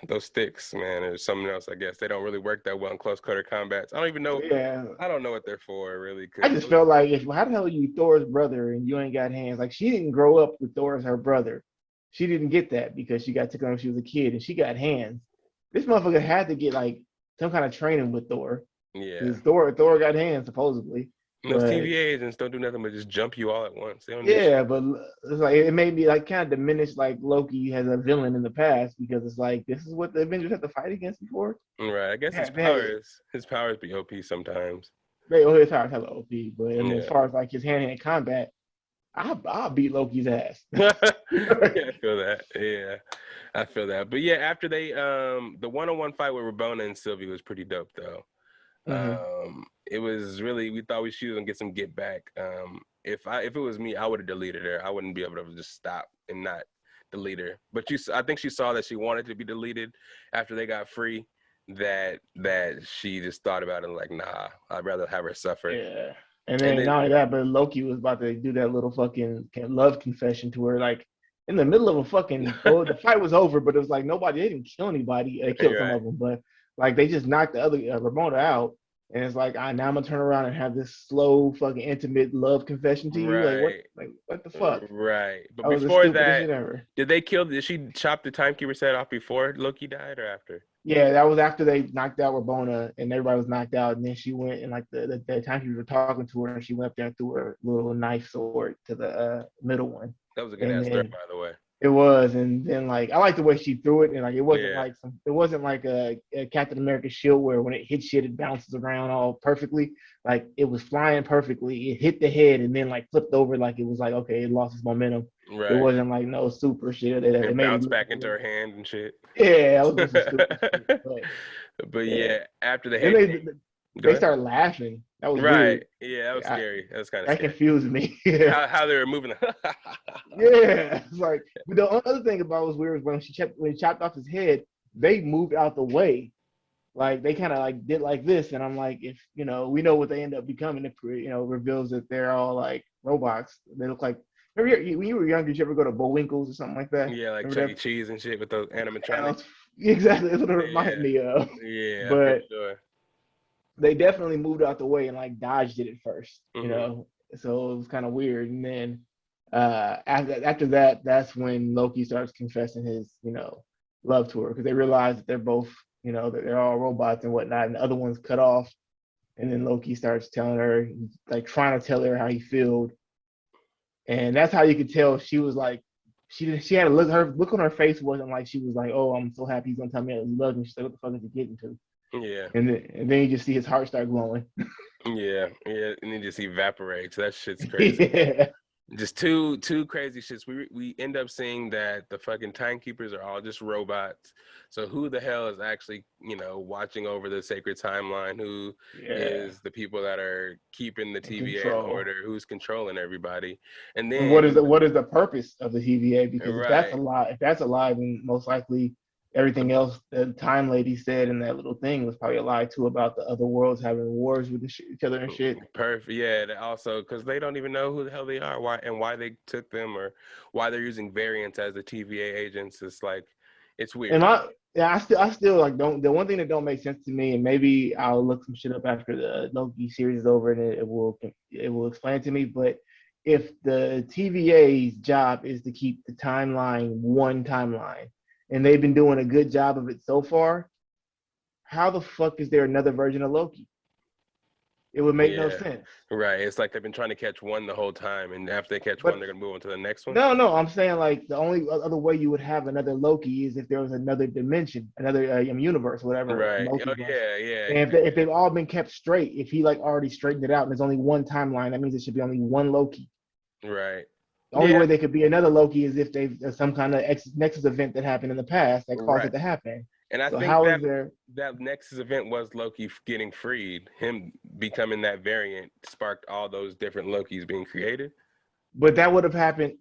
those sticks, man, or something else. I guess they don't really work that well in close quarter combats. I don't even know. Yeah, I don't know what they're for really, I because just felt like if how the hell are you Thor's brother and you ain't got hands? Like she didn't grow up with Thor as her brother. She didn't get that because she got taken when she was a kid and she got hands. This motherfucker had to get like some kind of training with Thor yeah. because Thor got hands supposedly. And those But TVA agents don't do nothing but just jump you all at once. They don't do yeah, shit. but it's like it made me like kind of diminish like Loki as a villain in the past because it's like this is what the Avengers have to fight against before. Right. I guess They his powers be OP sometimes. they always have hella OP, but I mean as Yeah. far as like his hand to hand combat, I'll beat Loki's ass. Yeah, I feel that. Yeah. I feel that. But yeah, after they the one-on-one fight with Rabona and Sylvie was pretty dope though. Hmm. It was really, we thought she was gonna get some get back. If it was me, I would have deleted her. I wouldn't be able to just stop and not delete her. But I think she saw that she wanted to be deleted after they got free. That she just thought about it and like, nah, I'd rather have her suffer. Yeah. And And then then not only that, but Loki was about to do that little fucking love confession to her, like in the middle of a fucking. Oh, the fight was over, but it was like nobody. They didn't kill anybody. They killed you're some right. of them, but like they just knocked the other Ramona out. And it's like, now I'm gonna turn around and have this slow, fucking intimate love confession to you. Like what? Right. Like what the fuck? Right. But That was the before stupidest shit that, ever. did she chop the timekeeper's head off before Loki died or after? Yeah, that was after they knocked out Rabona and everybody was knocked out, and then she went and like the timekeepers were talking to her, and she went up there and threw her little knife sword to the middle one, That was a good and ass story, then by the way. it was, and then like I like the way she threw it, and like Yeah. it wasn't like a Captain America shield where when it hits shit it bounces around all perfectly. Like it was flying perfectly. It hit the head and then like flipped over like it was like okay it lost its momentum. It Right. wasn't like no super shit. It And made it bounce look back into her hand and shit. yeah, I was doing some stupid shit, but But yeah. yeah, after the Then head came, go they ahead. started laughing. That was Right. weird. Yeah, that was I, scary. That was kind of that scary. confused me. Yeah, How they were moving. yeah. It's like, but the other thing about it was weird was when he chopped off his head, they moved out the way. Like they kind of like did like this, and I'm like, if we know what they end up becoming, it reveals that they're all like robots. They look like. Remember when you were younger, did you ever go to Bullwinkles or something like that? Yeah, like Remember Chuck E. Cheese and shit with those that? animatronics. Exactly. That's what it Yeah. reminded me of. Yeah, for But sure. they definitely moved out the way and like dodged it at 1st. Mhm. So it was kind of weird. And then after that, that's when Loki starts confessing his love to her because they realize that they're both, that they're all robots and whatnot, and the other one's cut off. And then Loki starts telling her, like trying to tell her how he feels, and that's how you could tell she was like, she had a look. Her look on her face wasn't like she was like, oh, I'm so happy he's gonna tell me that he loves me. She's like, what the fuck is he getting to? Yeah. And then you just see his heart start glowing. Yeah, and then just evaporates. That shit's crazy. Yeah. Just two crazy shits. We end up seeing that the fucking timekeepers are all just robots. So who the hell is actually, watching over the sacred timeline? Who is the people that are keeping the TVA in order? Who's controlling everybody? And then what is the purpose of the TVA? Because if that's a lie, then most likely everything else the time lady said in that little thing was probably a lie too about the other worlds having wars with each other and shit. Perfect. Yeah. Also, because they don't even know who the hell they are, why they took them, or why they're using variants as the TVA agents. It's like, it's weird. I still like don't. The one thing that don't make sense to me, and maybe I'll look some shit up after the Loki series is over, and it will explain it to me. But if the TVA's job is to keep the timeline one timeline, and they've been doing a good job of it so far, how the fuck is there another version of Loki? It would make no sense. Right. It's like they've been trying to catch one the whole time, and after they catch one, they're gonna move on to the next one. No, I'm saying like the only other way you would have another Loki is if there was another dimension, another universe, whatever. Right. Loki yeah. And if they've all been kept straight, if he like already straightened it out, and there's only one timeline, that means it should be only one Loki. Right. The only way they could be another Loki is if they've some kind of Nexus event that happened in the past that caused it to happen. And I think that Nexus event was Loki getting freed. Him becoming that variant sparked all those different Lokis being created. But that would have happened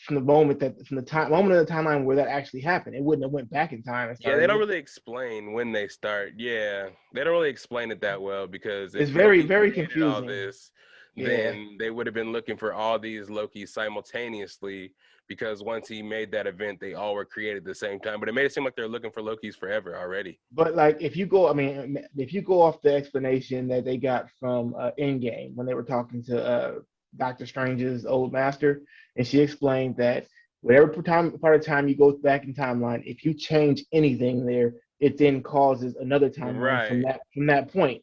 from the moment of the timeline where that actually happened. It wouldn't have went back in time. Yeah, they don't really explain when they start. Yeah, they don't really explain it that well because it's very, very confusing. All this, then they would have been looking for all these Lokis simultaneously, because once he made that event, they all were created at the same time. But it made it seem like they're looking for Lokis forever already. But like, if you go off the explanation that they got from Endgame when they were talking to Doctor Strange's old master, and she explained that whatever part of time you go back in timeline, if you change anything there, it then causes another timeline from that point.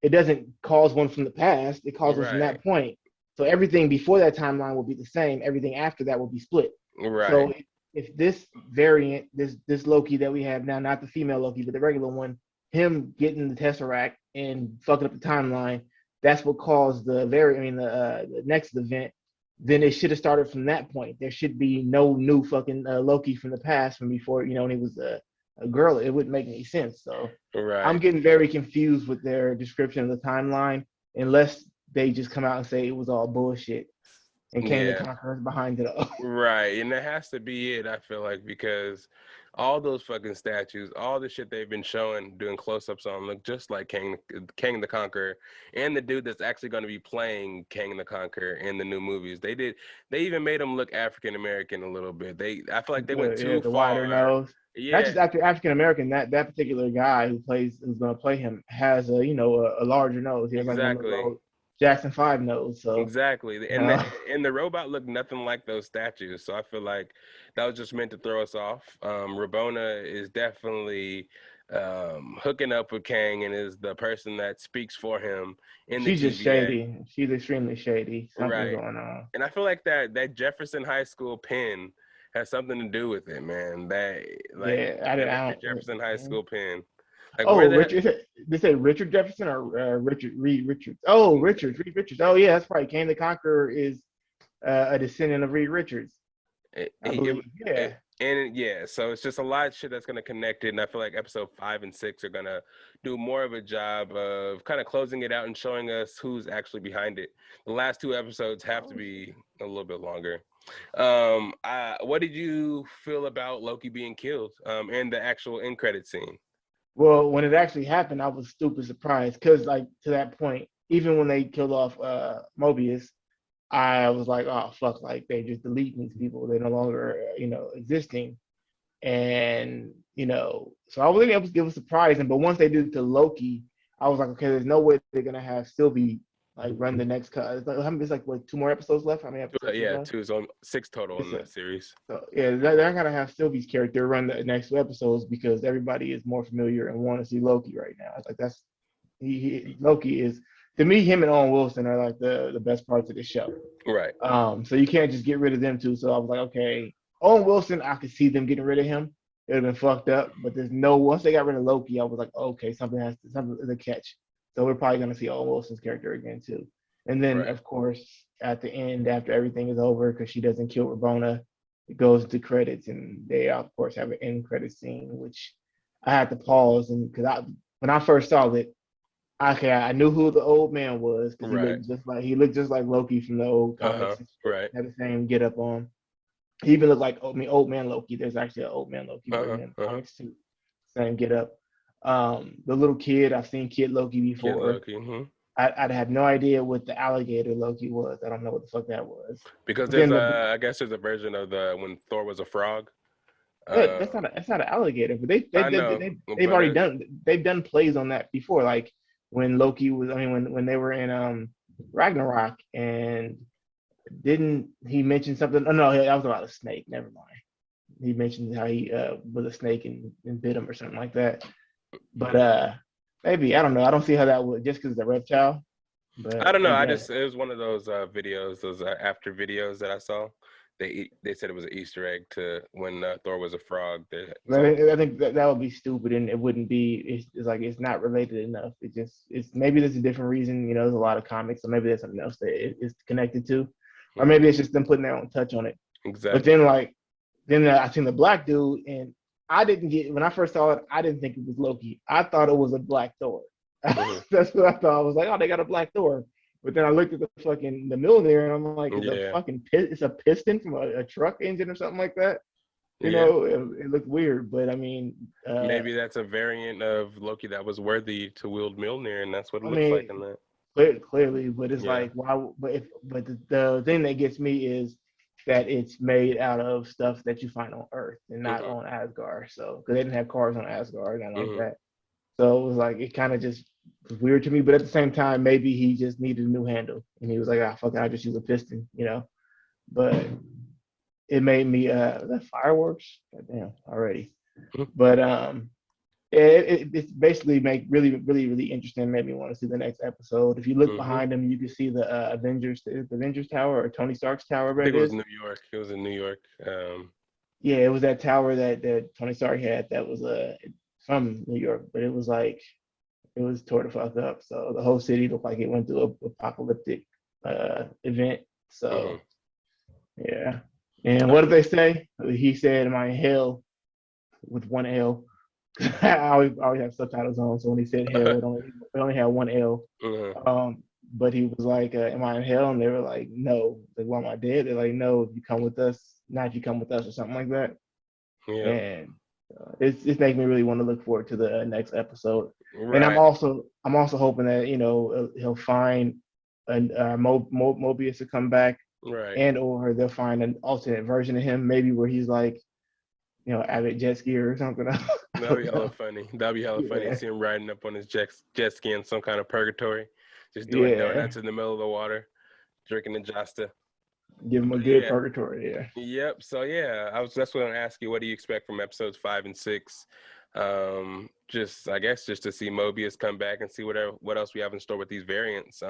It doesn't cause one from the past. It causes from that point. So everything before that timeline will be the same. Everything after that will be split. Right. So if this variant, this Loki that we have now, not the female Loki, but the regular one, him getting the Tesseract and fucking up the timeline, that's what caused the next event. Then it should have started from that point. There should be no new fucking Loki from the past, from before, when he was a girl. It wouldn't make any sense. So I'm getting very confused with their description of the timeline, unless they just come out and say it was all bullshit and Kang the Conqueror behind it all. Right, and that has to be it, I feel like, because all those fucking statues, all the shit they've been showing, doing close-ups on, look just like Kang the Conqueror, and the dude that's actually going to be playing Kang the Conqueror in the new movies. They even made him look African American a little bit. I feel like they went too far. The wider nose. Yeah. Not just African American. That particular guy who's going to play him has a larger nose. He has exactly. Like Jackson 5 nose. So exactly, and the robot looked nothing like those statues. So I feel like that was just meant to throw us off. Rabona is definitely hooking up with Kang and is the person that speaks for him in the She's just shady. She's extremely shady. Something's going on. And I feel like that Jefferson High School pin has something to do with it, man. Jefferson High School pin. Like, Richard. They say Richard Jefferson or Reed Richards. Oh, Reed Richards. Oh, yeah, that's right. Kang the Conqueror is a descendant of Reed Richards. So it's just a lot of shit that's going to connect it, and I feel like episode 5 and 6 are going to do more of a job of kind of closing it out and showing us who's actually behind it. The last 2 episodes have to be a little bit longer. What did you feel about Loki being killed and the actual end credit scene? Well, when it actually happened, I was super surprised because, like, to that point, even when they killed off Mobius, I was like, oh, fuck, like, they just delete these people. They're no longer, existing. And, so I was able to give a surprise. But once they did it to Loki, I was like, okay, there's no way they're going to have Sylvie like run the next. It's like what 2 more episodes left? How many episodes? Yeah, 2 is on 6 total in that series. So yeah, they're gonna have Sylvie's character run the next 2 episodes because everybody is more familiar and want to see Loki right now. It's like that's Loki is to me. Him and Owen Wilson are like the best parts of the show. Right. So you can't just get rid of them too. So I was like, okay, Owen Wilson, I could see them getting rid of him. It would have been fucked up, but there's no once they got rid of Loki, I was like, okay, something is a catch. So we're probably gonna see Owen Wilson's character again too. And then of course at the end, after everything is over, because she doesn't kill Rabona, it goes to credits, and they of course have an end credit scene, which I had to pause and because when I first saw it, I knew who the old man was because he looked just like Loki from the old comics. Right. Had the same get up on. He even looked like old man Loki. There's actually an old man Loki version in the comics too. Same get up. The little kid, I've seen Kid Loki before. Kid Loki. I'd had no idea what the alligator Loki was. I don't know what the fuck that was. Because there's I guess there's a version of when Thor was a frog. That's not an alligator, but they've already done plays on that before, like when Loki was. I mean, when they were in Ragnarok, and didn't he mention something? Oh no, that was about a snake. Never mind. He mentioned how he was a snake and bit him or something like that. But maybe I don't know. I don't see how that would just because it's a reptile. But I don't know. It was one of those videos, those after videos that I saw. They said it was an Easter egg to when Thor was a frog. I think that would be stupid, and it wouldn't be. It's like it's not related enough. It's maybe there's a different reason. You know, there's a lot of comics, so maybe there's something else that it's connected to, or maybe it's just them putting their own touch on it. Exactly. But then I seen the black dude, and I didn't get when I first saw it. I didn't think it was Loki. I thought it was a black Thor. That's what I thought. I was like, oh, they got a black Thor. But then I looked at the Mjolnir, and I'm like, it's a piston from a truck engine or something like that. You know, it looked weird, but I mean, maybe that's a variant of Loki that was worthy to wield Mjolnir, and that's what it looks like in that. Clearly, but it's like why? But the thing that gets me is that it's made out of stuff that you find on Earth and not on Asgard. So because they didn't have cars on Asgard and like that, so it was like it kind of just was weird to me. But at the same time, maybe he just needed a new handle, and he was like, "Ah, fuck it, I'll just use a piston," you know. But it made me the fireworks, goddamn, already. But it's basically really interesting. Made me want to see the next episode. If you look behind him, you can see the Avengers Tower or Tony Stark's tower. I think it was New York. It was in New York. Yeah, it was that tower that Tony Stark had. That was from New York, but it was like it was tore the fuck up. So the whole city looked like it went through an apocalyptic event. So yeah. And what did they say? He said, "Am I in hell?" with one L. I always have subtitles on, so when he said hell, it only had one L. But he was like, "Am I in hell?" And they were like, "No." Like, "Well, am I dead?" They're like, "No, if you come with us, not if you come with us," or something like that. Yeah. And it's making me really want to look forward to the next episode. Right. And I'm also hoping that he'll find Mobius to come back. Right. And or they'll find an alternate version of him, maybe where he's like, avid jet skier or something. That'd be hella funny. That'd be hella funny to see him riding up on his jet ski in some kind of purgatory, just doing donuts in the middle of the water, drinking the Jasta. Give him a good purgatory, yeah. Yep. So that's what I'm gonna ask you. What do you expect from episodes 5 and 6? Just to see Mobius come back and see what else we have in store with these variants.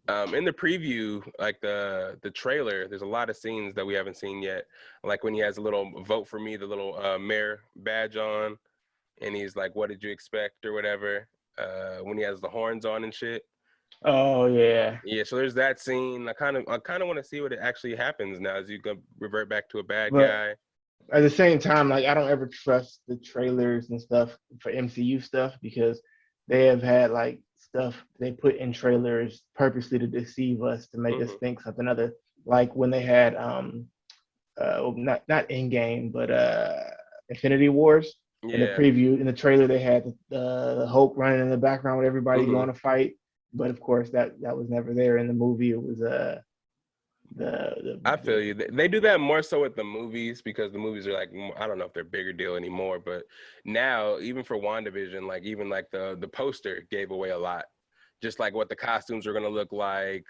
In the preview, like the trailer, there's a lot of scenes that we haven't seen yet. Like when he has a little vote for me, the little mayor badge on, and he's like, "What did you expect?" or whatever. When he has the horns on and shit. Oh yeah. Yeah. So there's that scene. I kind of want to see what actually happens now as you go revert back to a bad guy. At the same time, like I don't ever trust the trailers and stuff for MCU stuff because they have had like stuff they put in trailers purposely to deceive us to make us think something other. Like when they had not Endgame but Infinity Wars. In the preview, in the trailer, they had the Hulk running in the background with everybody going to fight. But of course, that was never there in the movie. It was I feel you. They do that more so with the movies because the movies are like, I don't know if they're a bigger deal anymore, but now even for WandaVision, like even like the poster gave away a lot just like what the costumes were going to look like,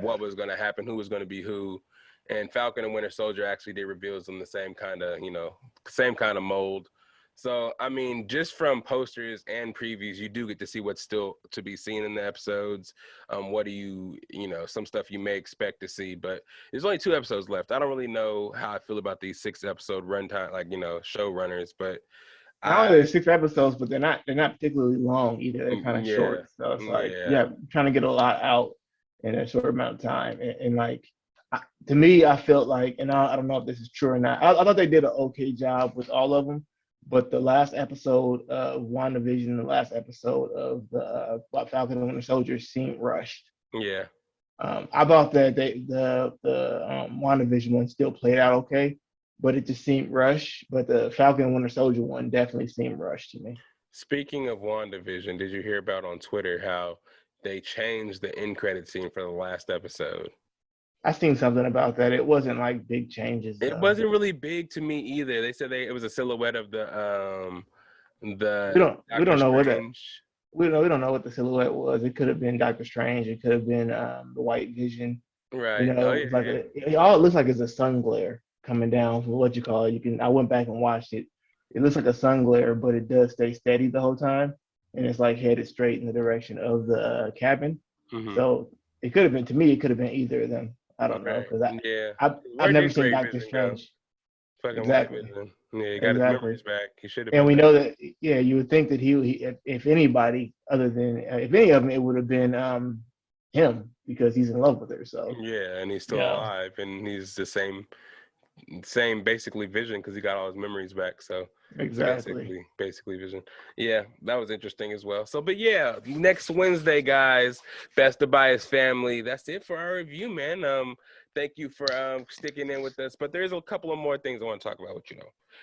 what was going to happen, who was going to be who. And Falcon and Winter Soldier actually did reveals in the same kind of mold. So, I mean, just from posters and previews, you do get to see what's still to be seen in the episodes. What do some stuff you may expect to see, but there's only 2 episodes left. I don't really know how I feel about these 6-episode runtime, showrunners, but Not only there's 6 episodes, but they're not particularly long either. They're kind of yeah, short. So it's like, yeah, trying to get a lot out in a short amount of time. And like, to me, I felt like, and I don't know if this is true or not. I thought they did an okay job with all of them, but the last episode of WandaVision, the last episode of the Falcon and Winter Soldier seemed rushed. yeah. I thought that the WandaVision one still played out okay, but it just seemed rushed. But the Falcon and Winter Soldier one definitely seemed rushed to me. Speaking of WandaVision, did you hear about on Twitter how they changed the end credit scene for the last episode? I seen something about that. It wasn't like big changes. It wasn't really big to me either. They said it was a silhouette of the we don't know what that. We don't know what the silhouette was. It could have been Doctor Strange. It could have been the White Vision. Right. It all looks like it's a sun glare coming down from what you call it. I went back and watched it. It looks like a sun glare, but it does stay steady the whole time, and it's like headed straight in the direction of the cabin. Mm-hmm. So it could have been, to me, it could have been either of them. I don't know, because I've never seen Doctor Strange. Exactly. Yeah, he got his memories back. He should have. And we know that. Yeah, you would think that he, if anybody other than, if any of them, it would have been him, because he's in love with her. So yeah, and he's still alive, and he's the same basically Vision, because he got all his memories back. So exactly, basically Vision. Yeah, that was interesting as well. So, but yeah, next Wednesday, guys, Best of Bias family. That's it for our review, man. Thank you for sticking in with us. But there's a couple of more things I want to talk about with you.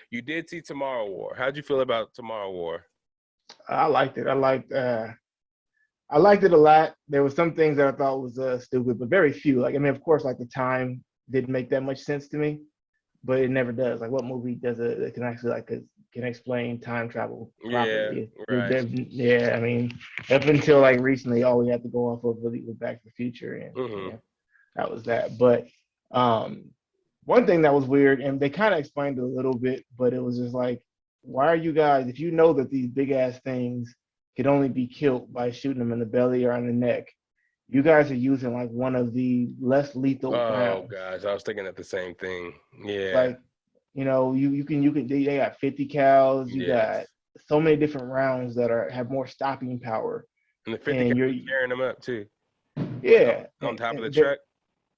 You did see Tomorrow War. How'd you feel about Tomorrow War? I liked it. I liked it a lot. There were some things that I thought was stupid, but very few. Like, I mean, of course, like the time didn't make that much sense to me, but it never does. Like, what movie does it that can actually can explain time travel properly? Yeah, right. Yeah, I mean, up until like recently, all we had to go off of really was Back to the Future, and that was that. But one thing that was weird, and they kind of explained it a little bit, but it was just like, why are you guys, if you know that these big ass things could only be killed by shooting them in the belly or on the neck, you guys are using like one of the less lethal rounds. Oh gosh, I was thinking of the same thing. Yeah. Like, you can they got 50 cals, you got so many different rounds that have more stopping power. And the 50 cal carrying them up too. Yeah. On top of the truck.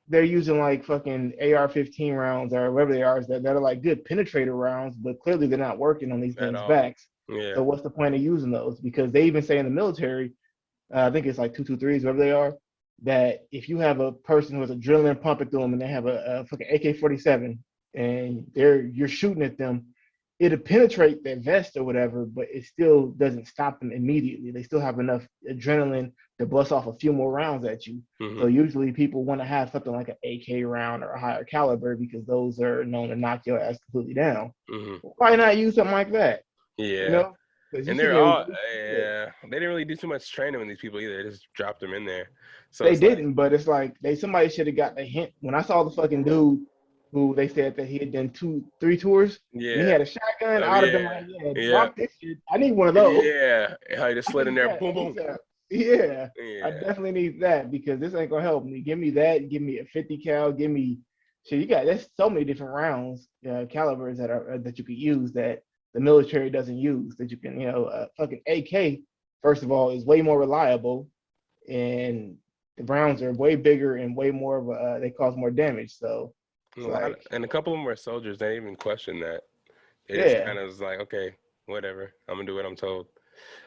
They're using like fucking AR-15 rounds or whatever they are that are like good penetrator rounds, but clearly they're not working on these things' backs. Yeah. So what's the point of using those? Because they even say in the military, I think it's like 223s, whatever they are, that if you have a person who has adrenaline pumping through them and they have a fucking AK-47 and you're shooting at them, it'll penetrate their vest or whatever, but it still doesn't stop them immediately. They still have enough adrenaline to bust off a few more rounds at you. So usually people want to have something like an AK round or a higher caliber because those are known to knock your ass completely down. Why not use something like that? Yeah. And they're all, they didn't really do too much training with these people either. They just dropped them in there. So they didn't, but it's like somebody should have got the hint. When I saw the fucking dude who they said that he had done 2-3 tours, and he had a shotgun, I would have been like, drop this shit. I need one of those. Yeah, how he just slid in there, boom, boom. Yeah, I definitely need that because this ain't gonna help me. Give me that. Give me a 50 cal. Give me shit. There's so many different rounds, calibers that you could use that the military doesn't use. That you can, fucking AK. First of all, is way more reliable, and the rounds are way bigger and way more of they cause more damage. So, and a couple of them were soldiers. They didn't even question that. It just kind of was like, okay, whatever. I'm gonna do what I'm told.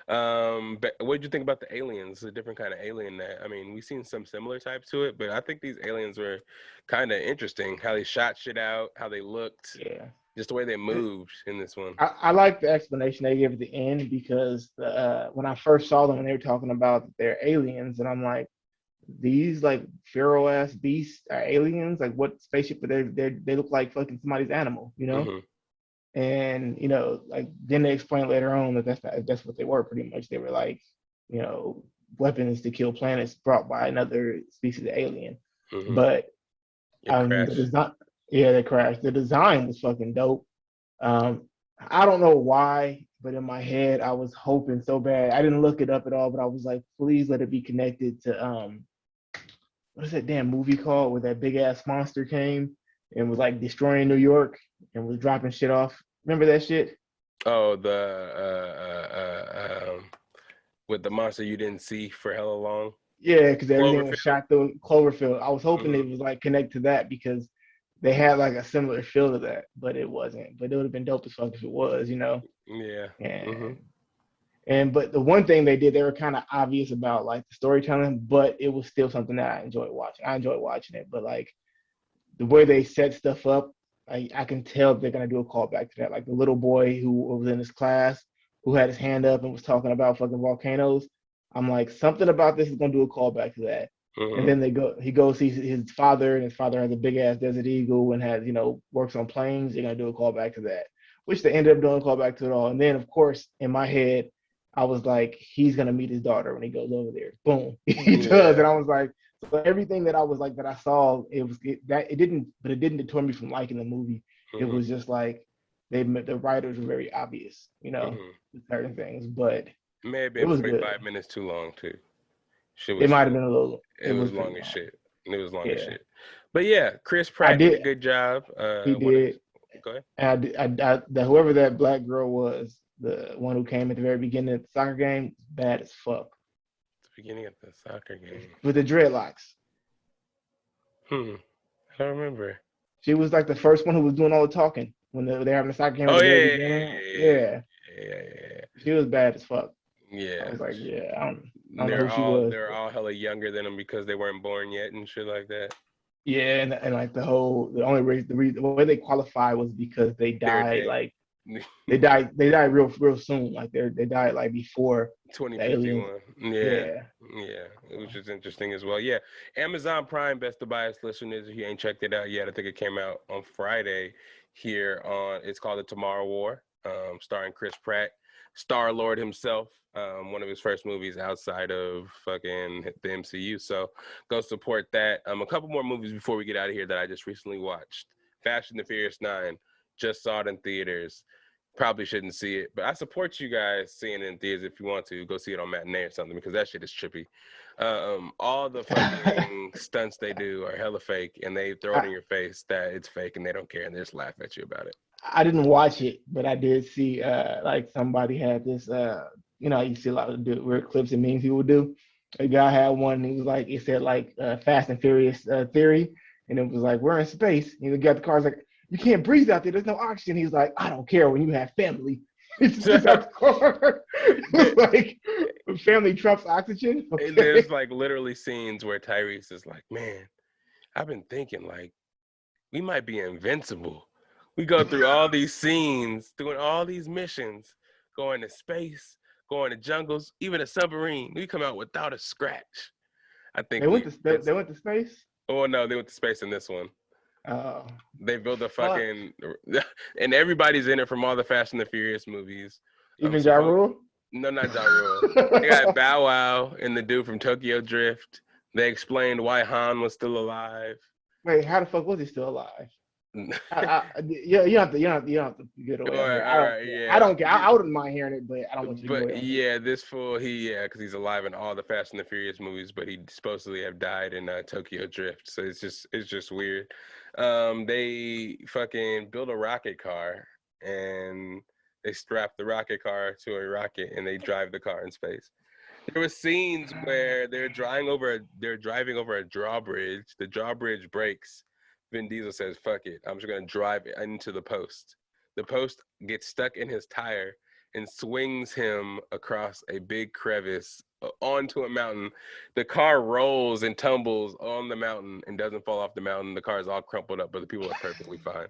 But what did you think about the aliens? A different kind of alien that, I mean, we've seen some similar types to it, but I think these aliens were kind of interesting. How they shot shit out, how they looked, just the way they moved in this one. I like the explanation they gave at the end because when I first saw them and they were talking about their aliens, and I'm like, these like pharaoh ass beasts are aliens? Like what spaceship? But they look like fucking somebody's animal, And like then they explained later on that that's what they were pretty much. They were like, weapons to kill planets brought by another species of alien. Mm-hmm. But It the crashed. design, yeah, they crashed. The design was fucking dope. Um, I don't know why, but in my head, I was hoping so bad. I didn't look it up at all, but I was like, please let it be connected to what is that damn movie called where that big ass monster came and was like destroying New York and was dropping shit off. Remember that shit? Oh, the with the monster you didn't see for hella long. Yeah, because everything was Cloverfield. shot through Cloverfield. I was hoping Mm-hmm. it was like connected to that because they had like a similar feel to that, but it wasn't. But it would have been dope as fuck if it was, you know. Yeah. Mm-hmm. And but the one thing they did, they were kind of obvious about like the storytelling, but it was still something that I enjoyed watching. I enjoyed watching it, but like the way they set stuff up, I can tell they're gonna do a callback to that. Like the little boy who was in his class who had his hand up and was talking about fucking volcanoes. I'm like, something about this is gonna do a callback to that. And Mm-hmm. then he goes sees his father, and his father has a big ass Desert Eagle and has, works on planes. They're gonna do a callback to that, which they ended up doing a callback to it all. And then of course in my head, I was like, he's gonna meet his daughter when he goes over there. Boom, he does, Yeah. and I was like, so everything that I was like that I saw, it didn't, but it didn't deter me from liking the movie. It Mm-hmm. was just like the writers were very obvious, Mm-hmm. with certain things, but May have it been was 45 good. minutes too long too. Shit It was might have been a little. it It was was pretty long as long. shit. It was long as Yeah, shit. But yeah, Chris I Pratt did a did. good job. He One of did. go ahead. And that whoever that black girl was, the one who came at the very beginning of the soccer game, bad as fuck The beginning of the soccer game. with the dreadlocks. I don't remember. She was like the first one who was doing all the talking when they're having the soccer game at Oh the yeah, very yeah, beginning. yeah, Yeah, yeah, yeah, she was bad as fuck. yeah. I Yeah. was like, yeah, I don't know They're who she all was. they're all hella younger than them because they weren't born yet and shit like that. Yeah, and like the only reason the way they qualified was because they They're died dead. like they died real soon. Like they died like before the aliens. 2051. Yeah. Yeah. Yeah. Which is interesting as well. Yeah. Amazon Prime, Best of Bias listeners, if you ain't checked it out yet, I think it came out on Friday here on, it's called The Tomorrow War, starring Chris Pratt, Star Lord himself, one of his first movies outside of fucking the MCU. So go support that. A couple more movies before we get out of here that I just recently watched. Fast and the Furious 9, just saw it in theaters. Probably shouldn't see it, but I support you guys seeing it in theaters if you want to. Go see it on matinee or something because that shit is trippy. All the fucking stunts they do are hella fake, and they throw it I, in your face that it's fake, and they don't care, and they just laugh at you about it. I didn't watch it, but I did see like somebody had this you see a lot of weird clips and memes people do. A guy had one. He was like, it said like Fast and Furious theory, and it was like we're in space. You got the cars like you can't breathe out there. There's no oxygen. He's like, I don't care when you have family. It's just out the car. It was like family trumps oxygen. And there's Okay. like literally scenes where Tyrese is like, man, I've been thinking like we might be invincible. We go through all these scenes, doing all these missions, going to space, going to jungles, even a submarine. We come out without a scratch. I think They we went to they invincible. went to space. Oh no, they went to space in this one. Oh They built a fuck! fucking, and everybody's in it from all the Fast and the Furious movies. Even Ja Suppose Rule. no, not Ja Rule. They got Bow Wow and the dude from Tokyo Drift. They explained why Han was still alive. Wait, how the fuck was he still alive? You don't have to get All away. right, I all don't right, care. I yeah. don't care. I wouldn't mind hearing it, but I don't want you to go But away on me. yeah, this fool, because he's alive in all the Fast and the Furious movies, but he supposedly have died in Tokyo Drift. So it's just weird. They fucking build a rocket car and they strap the rocket car to a rocket and they drive the car in space. There were scenes where they're driving over a drawbridge. The drawbridge breaks. Vin Diesel says, "Fuck it, I'm just gonna drive it into the post." The post gets stuck in his tire and swings him across a big crevice onto a mountain. The car rolls and tumbles on the mountain and doesn't fall off the mountain. The car is all crumpled up, but the people are perfectly fine.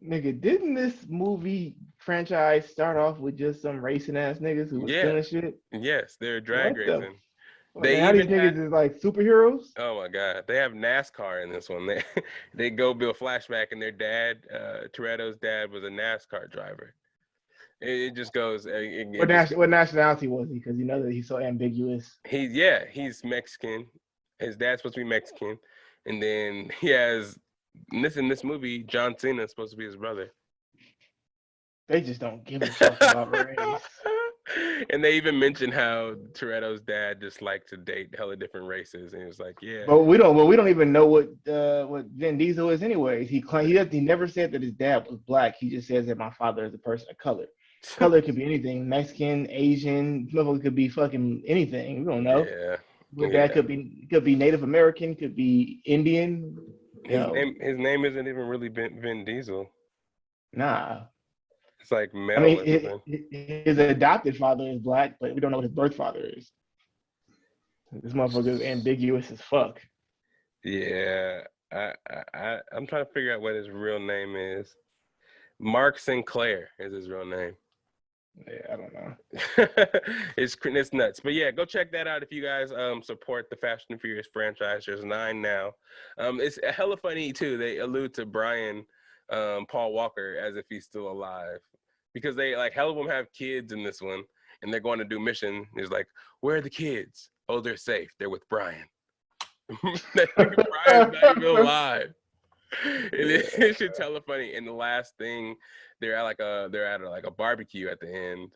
Nigga, didn't this movie franchise start off with just some racing ass niggas who was Yeah, stealing shit? yes, they're drag What the racing. fuck? And They how these even have, niggas is like superheroes? oh my God, they have NASCAR in this one. They go build flashback, and their dad, Toretto's dad, was a NASCAR driver. It just goes. What nationality was he? Because you know that he's so ambiguous. He's Mexican. His dad's supposed to be Mexican, and then he has in this movie, John Cena is supposed to be his brother. They just don't give a fuck about race. And they even mentioned how Toretto's dad just liked to date hella different races, and he was like, "Yeah." But we don't even know what Vin Diesel is anyways. He never said that his dad was black. He just says that my father is a person of color. Color could be anything: Mexican, Asian, motherfucker could be fucking anything. We don't know. Yeah. His dad could be Native American, could be Indian. His name isn't even really Vin Diesel. Nah. It's like I mean, his adopted father is black, but we don't know what his birth father is. This motherfucker is ambiguous as fuck. Yeah, I'm trying to figure out what his real name is. Mark Sinclair is his real name. Yeah, I don't know. It's nuts. But yeah, go check that out if you guys support the Fast and Furious franchise. There's 9 now. It's hella funny too. They allude to Brian Paul Walker as if he's still alive. Because they like hell of them have kids in this one and they're going to do mission. He's like, where are the kids? Oh, they're safe. They're with Brian. Brian's not even alive. It should tell a funny. And the last thing, they're at a barbecue at the end,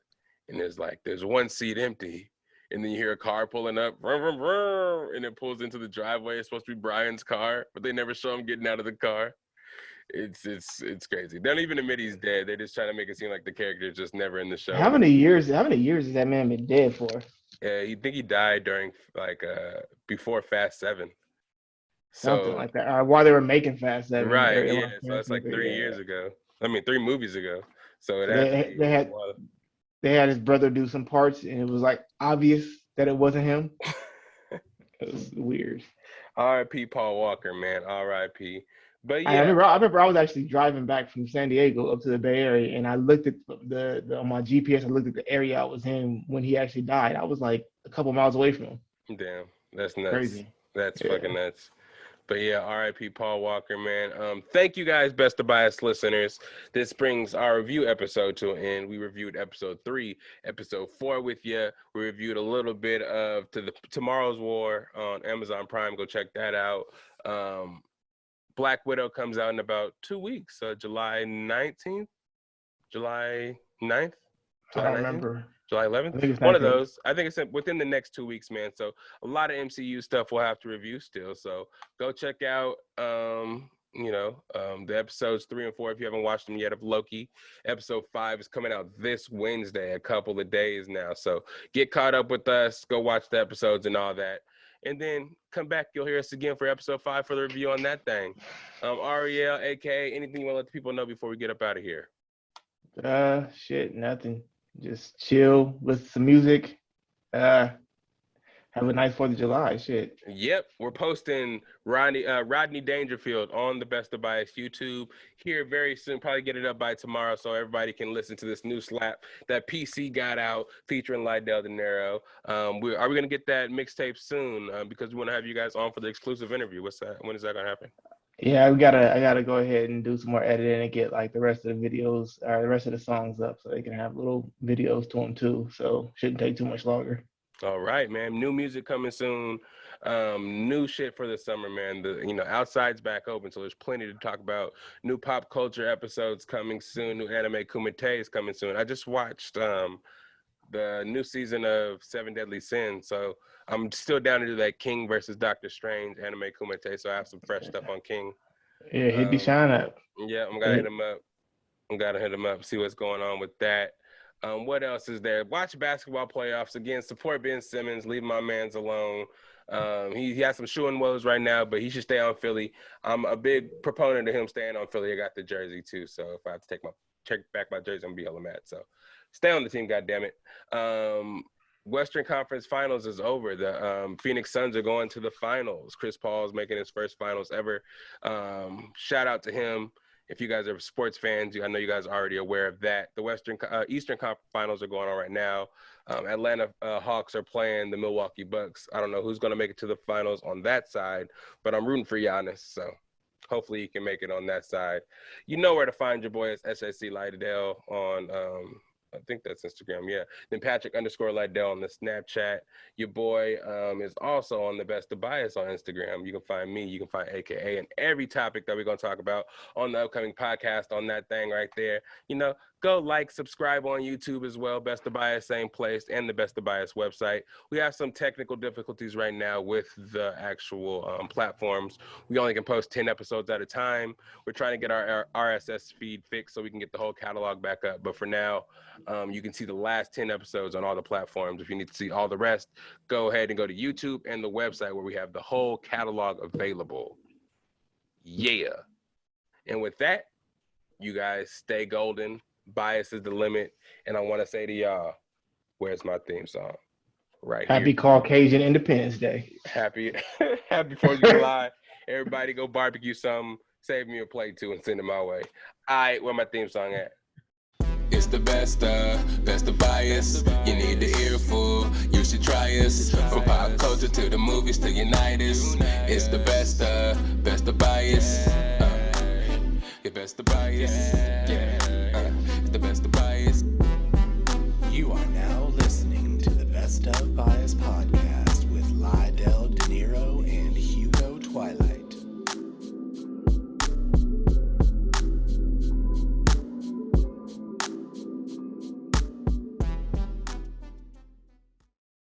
and there's one seat empty, and then you hear a car pulling up, vroom, vroom, vroom, and it pulls into the driveway. It's supposed to be Brian's car, but they never show him getting out of the car. It's crazy. They don't even admit he's dead. They're just trying to make it seem like the character is just never in the show. How many years has that man been dead for? Yeah, you think he died during before Fast 7. Something like that. While they were making Fast 7. Right, yeah. So it's like 3 years ago. I mean, 3 movies ago. So they had his brother do some parts, and it was like obvious that it wasn't him. It was weird. R.I.P. Paul Walker, man. R.I.P. But yeah, I remember I was actually driving back from San Diego up to the Bay Area, and I looked at on my GPS. I looked at the area I was in when he actually died. I was like a couple miles away from him. Damn, that's nuts. Crazy. That's fucking nuts. But yeah, R.I.P. Paul Walker, man. Thank you guys, Best of Bias listeners. This brings our review episode to an end. We reviewed episode 3, episode 4 with you. We reviewed a little bit of Tomorrow's War on Amazon Prime. Go check that out. Black Widow comes out in about 2 weeks, July 19th, July 9th. I don't remember. July 11th? One of those. I think it's within the next 2 weeks, man. So a lot of MCU stuff we'll have to review still. So go check out, the episodes 3 and 4 if you haven't watched them yet of Loki. Episode 5 is coming out this Wednesday, a couple of days now. So get caught up with us. Go watch the episodes and all that. And then come back. You'll hear us again for episode 5 for the review on that thing. Ariel, AKA, anything you want to let the people know before we get up out of here? Shit, nothing. Just chill, listen to some music. Have a nice 4th of July. Shit. Yep, we're posting Rodney Dangerfield on the Best of Bias YouTube here very soon. Probably get it up by tomorrow so everybody can listen to this new slap that PC got out featuring Lydell Dinero. Are we gonna get that mixtape soon? Because we want to have you guys on for the exclusive interview. What's that? When is that gonna happen? Yeah, I gotta go ahead and do some more editing and get like the rest of the videos or the rest of the songs up so they can have little videos to them too. So shouldn't take too much longer. All right, man. New music coming soon. New shit for the summer, man. Outside's back open, so there's plenty to talk about. New pop culture episodes coming soon. New anime Kumite is coming soon. I just watched the new season of 7 Deadly Sins, so I'm still down to do that King versus Doctor Strange anime Kumite. So I have some fresh stuff on King. Yeah, hit the shine up. Yeah, I'm gonna hit him up. Hit him up. See what's going on with that. What else is there? Watch basketball playoffs. Again, support Ben Simmons. Leave my mans alone. He has some shoe and woes right now, but he should stay on Philly. I'm a big proponent of him staying on Philly. I got the jersey too, so if I have to take back my jersey, I'm gonna be hella mad. So stay on the team, goddammit. Western Conference Finals is over. The Phoenix Suns are going to the finals. Chris Paul is making his first finals ever. Shout out to him. If you guys are sports fans, I know you guys are already aware of that. The Eastern Conference Finals are going on right now. Atlanta Hawks are playing the Milwaukee Bucks. I don't know who's going to make it to the finals on that side, but I'm rooting for Giannis, so hopefully he can make it on that side. You know where to find your boy. It's SSC Lydell on I think that's Instagram, yeah. Then Patrick _ Lydell on the Snapchat. Your boy is also on the Best of Bias on Instagram. You can find me, you can find AKA, and every topic that we're going to talk about on the upcoming podcast on that thing right there. You know, go like, subscribe on YouTube as well. Best of Bias, same place, and the Best of Bias website. We have some technical difficulties right now with the actual platforms. We only can post 10 episodes at a time. We're trying to get our RSS feed fixed so we can get the whole catalog back up. But for now, you can see the last 10 episodes on all the platforms. If you need to see all the rest, go ahead and go to YouTube and the website where we have the whole catalog available. Yeah. And with that, you guys stay golden. Bias is the limit. And I want to say to y'all, where's my theme song? Right Happy here. Caucasian Independence Day. Happy 4th of July. Everybody go barbecue something, save me a plate too, and send it my way. All right, where my theme song at? It's the best of bias. You need to hear full. You should try us. From pop culture to the movies to unite us. It's the best of bias. Your best of bias. Yeah, it's the best of bias. You are now listening to the Best of Bias podcast.